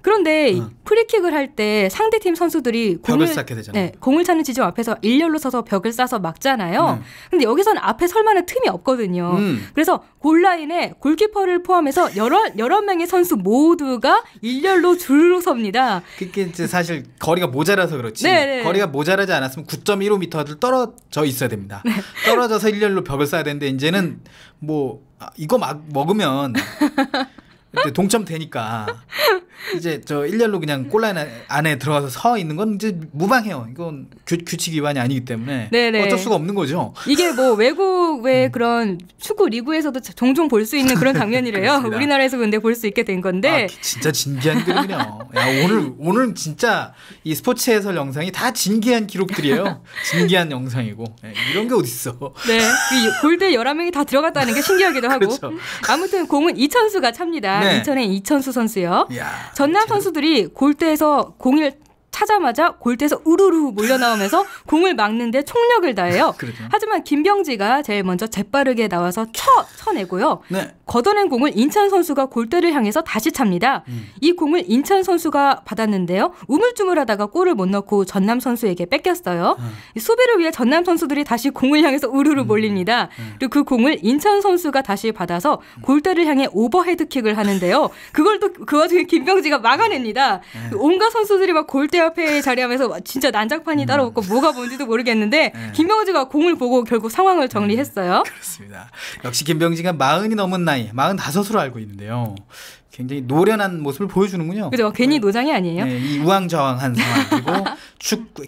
그런데 프리킥을 할 때 상대팀 선수들이 벽을 쌓게 되잖아요. 네, 공을 차는 지점 앞에서 일렬로 서서 벽을 쌓아서 막잖아요. 근데 여기서는 앞에 설 만한 틈이 없거든요. 그래서 골라인에 골키퍼를 포함해서 여러 명의 선수 모두가 일렬로 줄로 섭니다. 그게 이제 사실 거리가 모자라서 그렇지. 네네. 거리가 모자라지 않았으면 9.15m를 떨어져 있어야 됩니다. 네. 떨어져서 일렬로 벽을 쌓아야 되는데 이제는 이거 막 먹으면 동점 되니까 이제 저 일렬로 그냥 골라인 안에 들어가서 서 있는 건 이제 무방해요. 이건 규칙 위반이 아니기 때문에 네네. 어쩔 수가 없는 거죠. 이게 뭐 외국의 그런 축구 리그에서도 종종 볼 수 있는 그런 장면이래요. 우리나라에서 근데 볼 수 있게 된 건데. 진짜 진기한 그림이네요. 야, 오늘 진짜 이 스포츠 해설 영상이 다 진기한 기록들이에요. 진기한 영상이고 이런 게 어딨어. 네, 골대 11명이 다 들어갔다는 게 신기하기도 하고. 그렇죠. 아무튼 공은 이천수가 찹니다. 네. 인천의 이천수 선수요. 이야, 전남 선수들이 골대에서 공을 차자마자 골대에서 우르르 몰려 나오면서 공을 막는데 총력을 다해요. 그렇죠. 하지만 김병지가 제일 먼저 재빠르게 나와서 쳐내고요. 네. 걷어낸 공을 인천 선수가 골대를 향해서 다시 찹니다. 이 공을 인천 선수가 받았는데요. 우물쭈물하다가 골을 못 넣고 전남 선수에게 뺏겼어요. 수비를 위해 전남 선수들이 다시 공을 향해서 우르르 몰립니다. 그리고 그 공을 인천 선수가 다시 받아서 골대를 향해 오버헤드킥을 하는데요. 그걸 또 그 와중에 김병지가 막아냅니다. 온갖 선수들이 막 골대 앞에 자리하면서 진짜 난장판이 따로 없고 뭐가 뭔지도 모르겠는데 김병지가 공을 보고 결국 상황을 정리했어요. 그렇습니다. 역시 김병지가 40이 넘은 나이, 45으로 알고 있는데요. 굉장히 노련한 모습을 보여주는군요. 그죠? 괜히 노장이 아니에요. 네, 이 우왕좌왕한 상황 그리고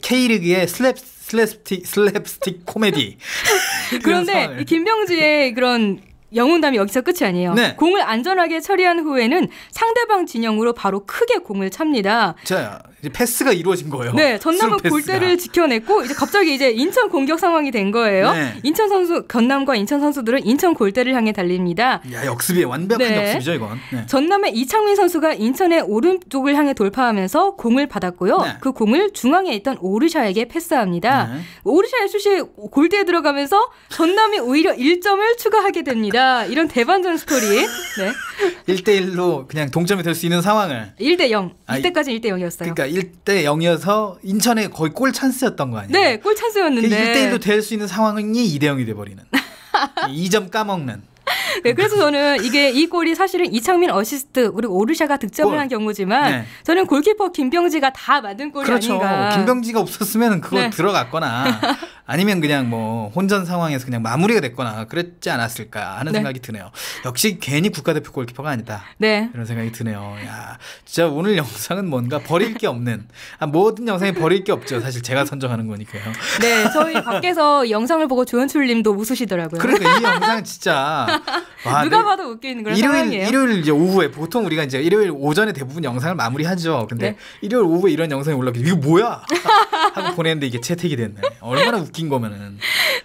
K리그의 슬랩스틱 코미디. 그런데 이 김병지의 그런 영웅담이 여기서 끝이 아니에요. 네. 공을 안전하게 처리한 후에는 상대방 진영으로 바로 크게 공을 찹니다. 자, 이제 패스가 이루어진 거예요. 네, 전남은 골대를 지켜냈고 이제 갑자기 이제 인천 공격 상황이 된 거예요. 네. 인천 선수 전남과 인천 선수들은 인천 골대를 향해 달립니다. 야, 역습이에요. 완벽한 역습이죠, 이건. 네. 전남의 이창민 선수가 인천의 오른쪽을 향해 돌파하면서 공을 받았고요. 네. 그 공을 중앙에 있던 오르샤에게 패스합니다. 오르샤의 슛이 골대에 들어가면서 전남이 오히려 1점을 추가하게 됩니다. 이런 대반전 스토리. 네. 1대1로 그냥 동점이 될 수 있는 상황을 1대0. 이때까지 1대0이었어요. 그러니까 1대0이어서 인천에 거의 골 찬스였던 거 아니에요? 네, 골 찬스였는데 1대1로 될 수 있는 상황이 2대0이 돼버리는 2점 까먹는. 네, 그래서 저는 이 골이 사실은 이창민 어시스트 그리고 오르샤가 득점을 한 경우지만 저는 골키퍼 김병지가 다 만든 골이 그렇죠. 아닌가. 김병지가 없었으면 그거 들어갔거나 아니면 그냥 뭐 혼전 상황에서 그냥 마무리가 됐거나 그랬지 않았을까 하는 네. 생각이 드네요. 역시 괜히 국가대표 골키퍼가 아니다. 네. 이런 생각이 드네요. 야, 진짜 오늘 영상은 뭔가 버릴 게 없는 모든 영상에 버릴 게 없죠. 사실 제가 선정하는 거니까요. 네, 저희 밖에서 영상을 보고 조연출님도 웃으시더라고요. 그러니까 이 영상은 진짜 와, 누가 봐도 웃기는 그런 상황이에요. 일요일 이제 오후에 보통 우리가 이제 일요일 오전에 대부분 영상을 마무리하죠. 근데 네. 일요일 오후에 이런 영상이 올라오게 이거 뭐야? 하고 보냈는데 이게 채택이 됐네. 얼마나 웃긴 거면은.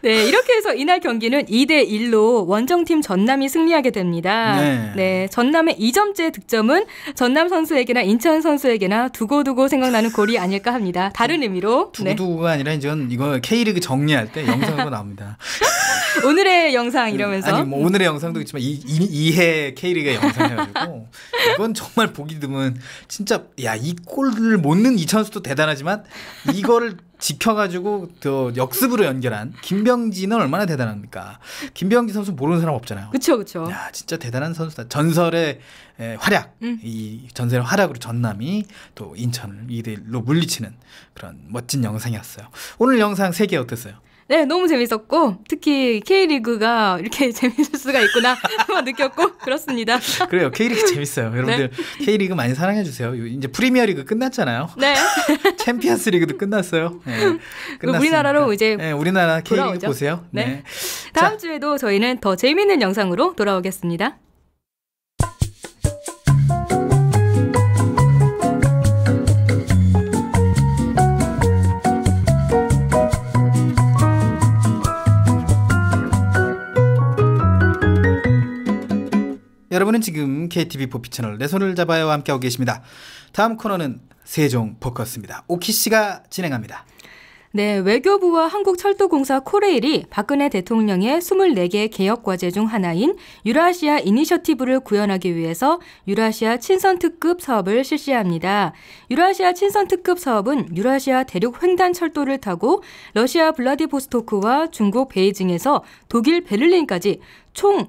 네, 이렇게 해서 이날 경기는 2대1로 원정팀 전남이 승리하게 됩니다. 네, 전남의 2점째 득점은 전남 선수에게나 인천 선수에게나 두고두고 생각나는 골이 아닐까 합니다. 다른 의미로. 두고두고가 아니라 이거 K리그 정리할 때 영상으로 나옵니다. 오늘의 영상 이러면서. 아니 뭐 오늘의 영상도 있지만 이해 K리그의 영상 해가지고 이건 정말 보기 드문 진짜 야 이 골을 못 넣은 이천수도 대단하지만 이거를 지켜가지고 또 역습으로 연결한 김병진은 얼마나 대단합니까? 김병진 선수 모르는 사람 없잖아요. 그렇죠. 야 진짜 대단한 선수다. 전설의 활약, 이 전설의 활약으로 전남이 또 인천을 2대1로 물리치는 그런 멋진 영상이었어요. 오늘 영상 3개 어땠어요? 네, 너무 재밌었고 특히 K리그가 이렇게 재밌을 수가 있구나 한번 느꼈고 그렇습니다. 그래요. K리그 재밌어요. 여러분들 네. K리그 많이 사랑해 주세요. 이제 프리미어리그 끝났잖아요. 네. 챔피언스 리그도 끝났어요. 네, 우리나라로 이제 네, 우리나라 K리그 돌아오죠. 보세요. 네. 네. 다음 주에도 저희는 더 재미있는 영상으로 돌아오겠습니다. 여러분은 지금 KTV4P 채널 내 손을 잡아요와 함께하고 계십니다. 다음 코너는 세종 포커스입니다. 오키 씨가 진행합니다. 네, 외교부와 한국철도공사 코레일이 박근혜 대통령의 24개 개혁과제 중 하나인 유라시아 이니셔티브를 구현하기 위해서 유라시아 친선특급 사업을 실시합니다. 유라시아 친선특급 사업은 유라시아 대륙 횡단철도를 타고 러시아 블라디보스토크와 중국 베이징에서 독일 베를린까지 총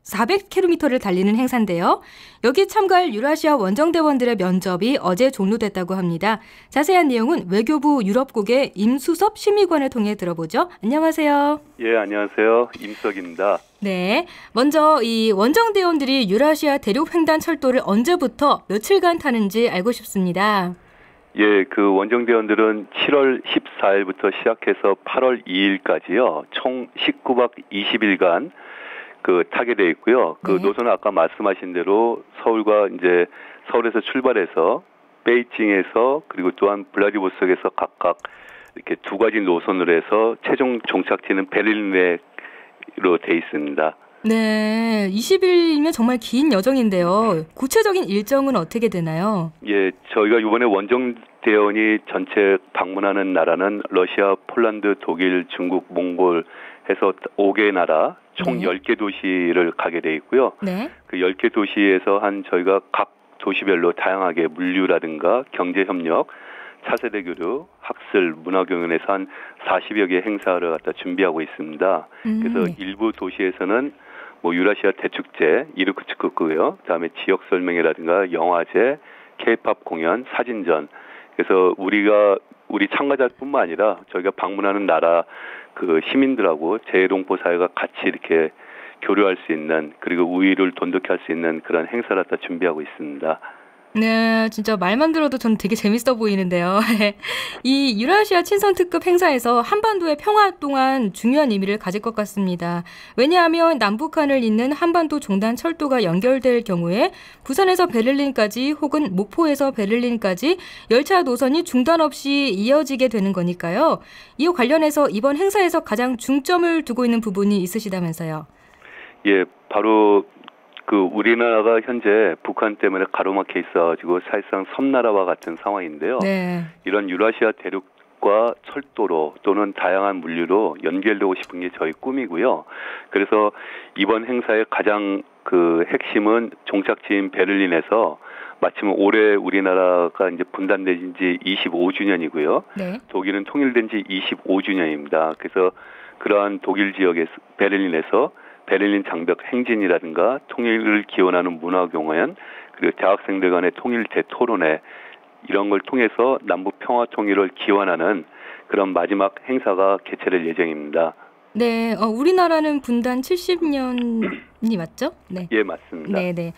14,400km를 달리는 행사인데요. 여기 참가할 유라시아 원정대원들의 면접이 어제 종료됐다고 합니다. 자세한 내용은 외교부 유럽국의 임수섭 심의관을 통해 들어보죠. 안녕하세요. 예, 안녕하세요. 임석입니다. 네, 먼저 이 원정대원들이 유라시아 대륙 횡단철도를 언제부터 며칠간 타는지 알고 싶습니다. 예, 그 원정대원들은 7월 14일부터 시작해서 8월 2일까지요. 총 19박 20일간 타게 돼 있고요. 그 노선은 아까 말씀하신 대로 서울에서 출발해서 베이징에서 그리고 또한 블라디보스톡에서 각각 이렇게 두 가지 노선으로 해서 최종 종착지는 베를린으로 돼 있습니다. 네, 20일이면 정말 긴 여정인데요. 구체적인 일정은 어떻게 되나요? 예, 저희가 이번에 원정대원이 전체 방문하는 나라는 러시아, 폴란드, 독일, 중국, 몽골 해서 5개의 나라 총 10개 도시를 가게 돼 있고요. 네. 그 10개 도시에서 저희가 각 도시별로 다양하게 물류라든가 경제협력, 차세대 교류, 학술, 문화경연에서 한 40여 개 행사를 갖다 준비하고 있습니다. 그래서 일부 도시에서는 유라시아 대축제, 이르쿠츠크고요. 그다음에 지역 설명회라든가 영화제, K-팝 공연, 사진전. 그래서 우리 참가자뿐만 아니라 저희가 방문하는 나라 시민들하고 재외동포 사회가 같이 이렇게 교류할 수 있는 그리고 우위를 돈독히 할 수 있는 그런 행사를 갖다 준비하고 있습니다. 네, 진짜 말만 들어도 저는 되게 재밌어 보이는데요. 이 유라시아 친선특급 행사에서 한반도의 평화 또한 중요한 의미를 가질 것 같습니다. 왜냐하면 남북한을 잇는 한반도 종단 철도가 연결될 경우에 부산에서 베를린까지 혹은 목포에서 베를린까지 열차 노선이 중단 없이 이어지게 되는 거니까요. 이와 관련해서 이번 행사에서 가장 중점을 두고 있는 부분이 있으시다면서요. 예, 바로 우리나라가 현재 북한 때문에 가로막혀 있어가지고 사실상 섬나라와 같은 상황인데요. 네. 이런 유라시아 대륙과 철도로 또는 다양한 물류로 연결되고 싶은 게 저희 꿈이고요. 그래서 이번 행사의 가장 핵심은 종착지인 베를린에서 마침 올해 우리나라가 이제 분단된 지 25주년이고요. 네. 독일은 통일된 지 25주년입니다. 그래서 그러한 독일 지역의 베를린에서 베를린 장벽 행진이라든가 통일을 기원하는 문화공연 그리고 대학생들 간의 통일 대토론회 이런 걸 통해서 남북 평화 통일을 기원하는 그런 마지막 행사가 개최될 예정입니다. 네, 우리나라는 분단 70년이 맞죠? 네. 예, 맞습니다. 네네.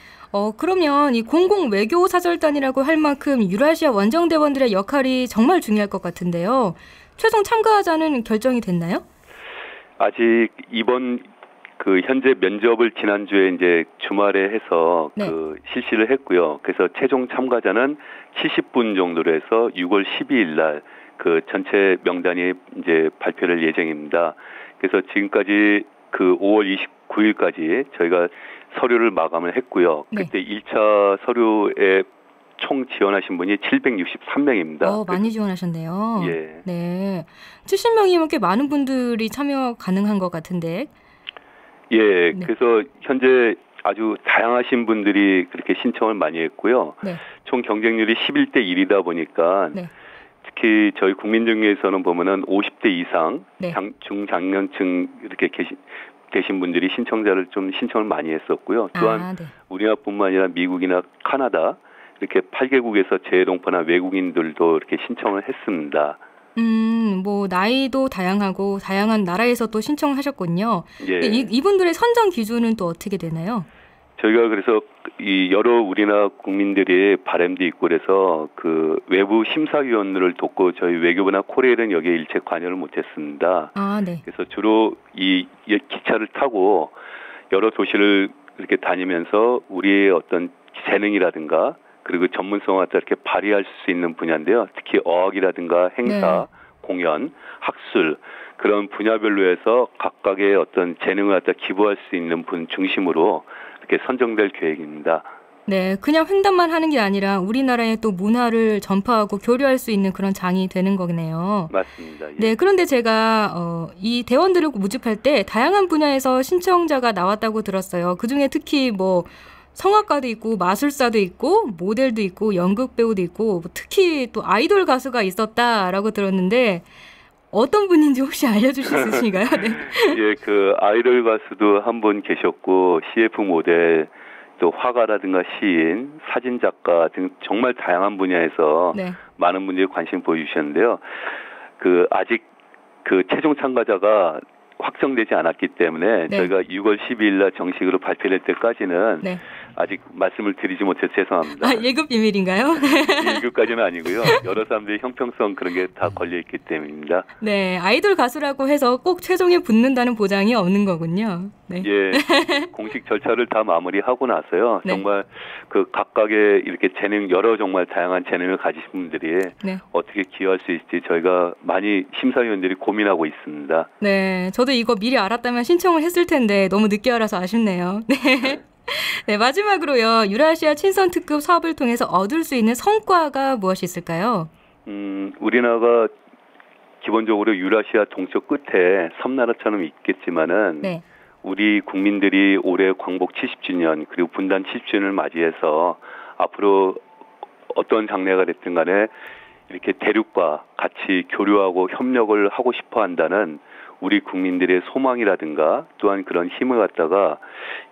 그러면 이 공공 외교 사절단이라고 할 만큼 유라시아 원정대원들의 역할이 정말 중요할 것 같은데요. 최종 참가자는 결정이 됐나요? 아직 이번 그 현재 면접을 지난주에 이제 주말에 해서 네. 그 실시를 했고요. 그래서 최종 참가자는 70분 정도로 해서 6월 12일 날 그 전체 명단이 이제 발표될 예정입니다. 그래서 지금까지 그 5월 29일까지 저희가 서류를 마감을 했고요. 네. 그때 1차 서류에 총 지원하신 분이 763명입니다. 많이 지원하셨네요. 예. 네. 70명이면 꽤 많은 분들이 참여 가능한 것 같은데. 예. 네. 그래서 현재 아주 다양하신 분들이 그렇게 신청을 많이 했고요. 네. 총 경쟁률이 11대 1이다 보니까 네. 특히 저희 국민 중에서는 보면은 50대 이상 네. 중장년층 이렇게 계신 분들이 신청자를 좀 신청을 많이 했었고요. 또한 네. 우리나라뿐만 아니라 미국이나 카나다 이렇게 8개국에서 재외동포나 외국인들도 이렇게 신청을 했습니다. 뭐 나이도 다양하고 다양한 나라에서 또 신청하셨군요. 예. 이분들의 선정 기준은 또 어떻게 되나요? 저희가 그래서 이 여러 우리나라 국민들의 바람도 있고 그래서 그 외부 심사위원들을 돕고 저희 외교부나 코레일은 여기에 일체 관여를 못했습니다. 네. 그래서 주로 이 기차를 타고 여러 도시를 이렇게 다니면서 우리의 어떤 재능이라든가 그리고 전문성을 갖다 이렇게 발휘할 수 있는 분야인데요. 특히 어학이라든가 행사, 네. 공연, 학술 그런 분야별로 해서 각각의 어떤 재능을 갖다 기부할 수 있는 분 중심으로 이렇게 선정될 계획입니다. 네, 그냥 횡단만 하는 게 아니라 우리나라의 또 문화를 전파하고 교류할 수 있는 그런 장이 되는 거네요. 맞습니다. 예. 네, 그런데 제가 이 대원들을 모집할 때 다양한 분야에서 신청자가 나왔다고 들었어요. 그중에 특히 뭐 성악가도 있고 마술사도 있고 모델도 있고 연극 배우도 있고 특히 또 아이돌 가수가 있었다라고 들었는데 어떤 분인지 혹시 알려주실 수 있으신가요? 네. 예, 그 아이돌 가수도 한 분 계셨고 CF 모델 또 화가라든가 시인, 사진 작가 등 정말 다양한 분야에서 네. 많은 분들이 관심 보여주셨는데요. 그 아직 그 최종 참가자가 확정되지 않았기 때문에 네. 저희가 6월 12일 날 정식으로 발표될 때까지는 네. 아직 말씀을 드리지 못해서 죄송합니다. 예급 비밀인가요? 예급까지는 아니고요. 여러 사람들의 형평성 그런 게 다 걸려 있기 때문입니다. 네, 아이돌 가수라고 해서 꼭 최종에 붙는다는 보장이 없는 거군요. 네. 예, 공식 절차를 다 마무리하고 나서요. 네. 정말 그 각각의 이렇게 재능 여러 정말 다양한 재능을 가지신 분들이 네. 어떻게 기여할 수 있을지 저희가 많이 심사위원들이 고민하고 있습니다. 네, 저도 이거 미리 알았다면 신청을 했을 텐데 너무 늦게 알아서 아쉽네요. 네. 네, 마지막으로요. 유라시아 친선 특급 사업을 통해서 얻을 수 있는 성과가 무엇이 있을까요? 우리나라가 기본적으로 유라시아 동쪽 끝에 섬나라처럼 있겠지만은 네. 우리 국민들이 올해 광복 70주년 그리고 분단 70주년을 맞이해서 앞으로 어떤 장래가 됐든 간에 이렇게 대륙과 같이 교류하고 협력을 하고 싶어 한다는 우리 국민들의 소망이라든가 또한 그런 힘을 갖다가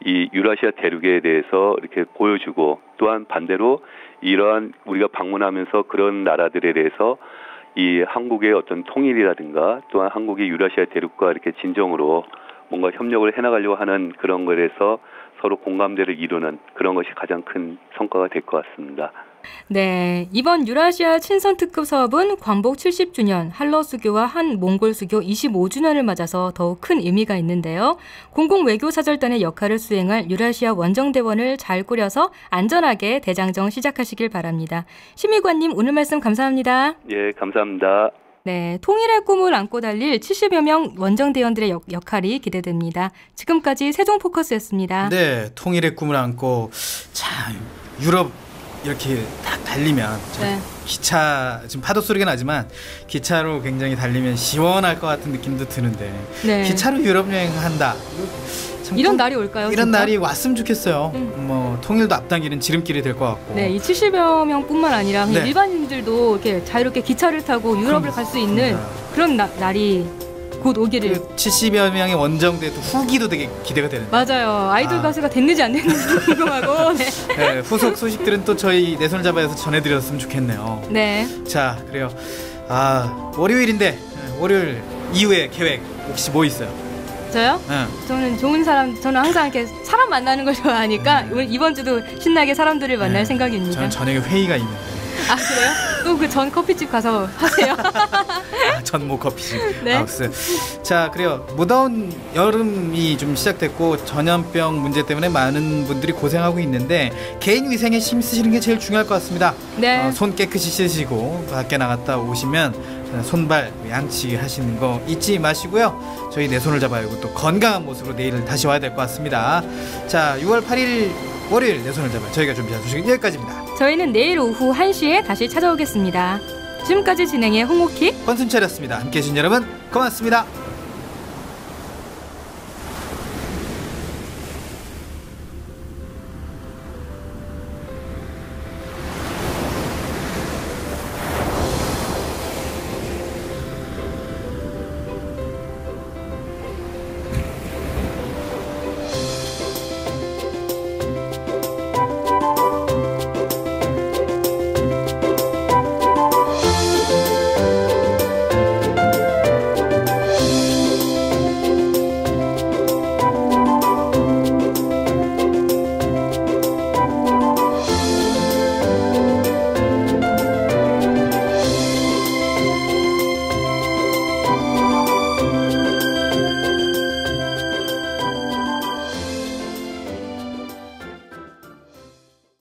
이 유라시아 대륙에 대해서 이렇게 보여주고 또한 반대로 이러한 우리가 방문하면서 그런 나라들에 대해서 이 한국의 어떤 통일이라든가 또한 한국이 유라시아 대륙과 이렇게 진정으로 뭔가 협력을 해나가려고 하는 그런 것에서 서로 공감대를 이루는 그런 것이 가장 큰 성과가 될 것 같습니다. 네, 이번 유라시아 친선 특급 사업은 광복 70주년, 한러 수교와 한 몽골 수교 25주년을 맞아서 더욱 큰 의미가 있는데요. 공공 외교 사절단의 역할을 수행할 유라시아 원정대원을 잘 꾸려서 안전하게 대장정 시작하시길 바랍니다. 심의관님 오늘 말씀 감사합니다. 예, 감사합니다. 네, 통일의 꿈을 안고 달릴 70여 명 원정대원들의 역할이 기대됩니다. 지금까지 세종포커스였습니다. 네, 통일의 꿈을 안고 참 유럽 이렇게 딱 달리면 네. 기차 지금 파도 소리가 나지만 기차로 굉장히 달리면 시원할 것 같은 느낌도 드는데 네. 기차로 유럽 여행한다. 이런 날이 올까요? 이런 진짜? 날이 왔으면 좋겠어요. 뭐 통일도 앞당기는 지름길이 될 것 같고. 네, 이 70여 명뿐만 아니라 그냥 네. 일반인들도 이렇게 자유롭게 기차를 타고 유럽을 갈 수 있는 그런 날이 곧 오기를. 70여 명의 원정대도 후기도 되게 기대가 되는데. 맞아요. 아이돌 가수가 됐는지 안 됐는지도 궁금하고. 네. 네, 후속 소식들은 또 저희 내손을 잡아서 전해드렸으면 좋겠네요. 네. 자, 그래요. 월요일인데 월요일 이후에 계획 혹시 뭐 있어요? 저요? 응. 저는 좋은 사람, 저는 항상 이렇게 사람 만나는 걸 좋아하니까 이번 주도 신나게 사람들을 만날 생각입니다. 저는 저녁에 회의가 있는데. 아, 그래요? 또 그 전 커피집 가서 하세요. 전모 커피집. 네. 자, 그래요. 무더운 여름이 좀 시작됐고 전염병 문제 때문에 많은 분들이 고생하고 있는데 개인 위생에 힘쓰시는 게 제일 중요할 것 같습니다. 네. 손 깨끗이 씻으시고 밖에 나갔다 오시면 손발 양치 하시는 거 잊지 마시고요. 저희 내 손을 잡아요. 또 건강한 모습으로 내일 다시 와야 될 것 같습니다. 자, 6월 8일 월요일 내 손을 잡아요. 저희가 준비한 소식은 여기까지입니다. 저희는 내일 오후 1시에 다시 찾아오겠습니다. 지금까지 진행의 홍옥희, 권순철이었습니다. 함께해 주신 여러분 고맙습니다.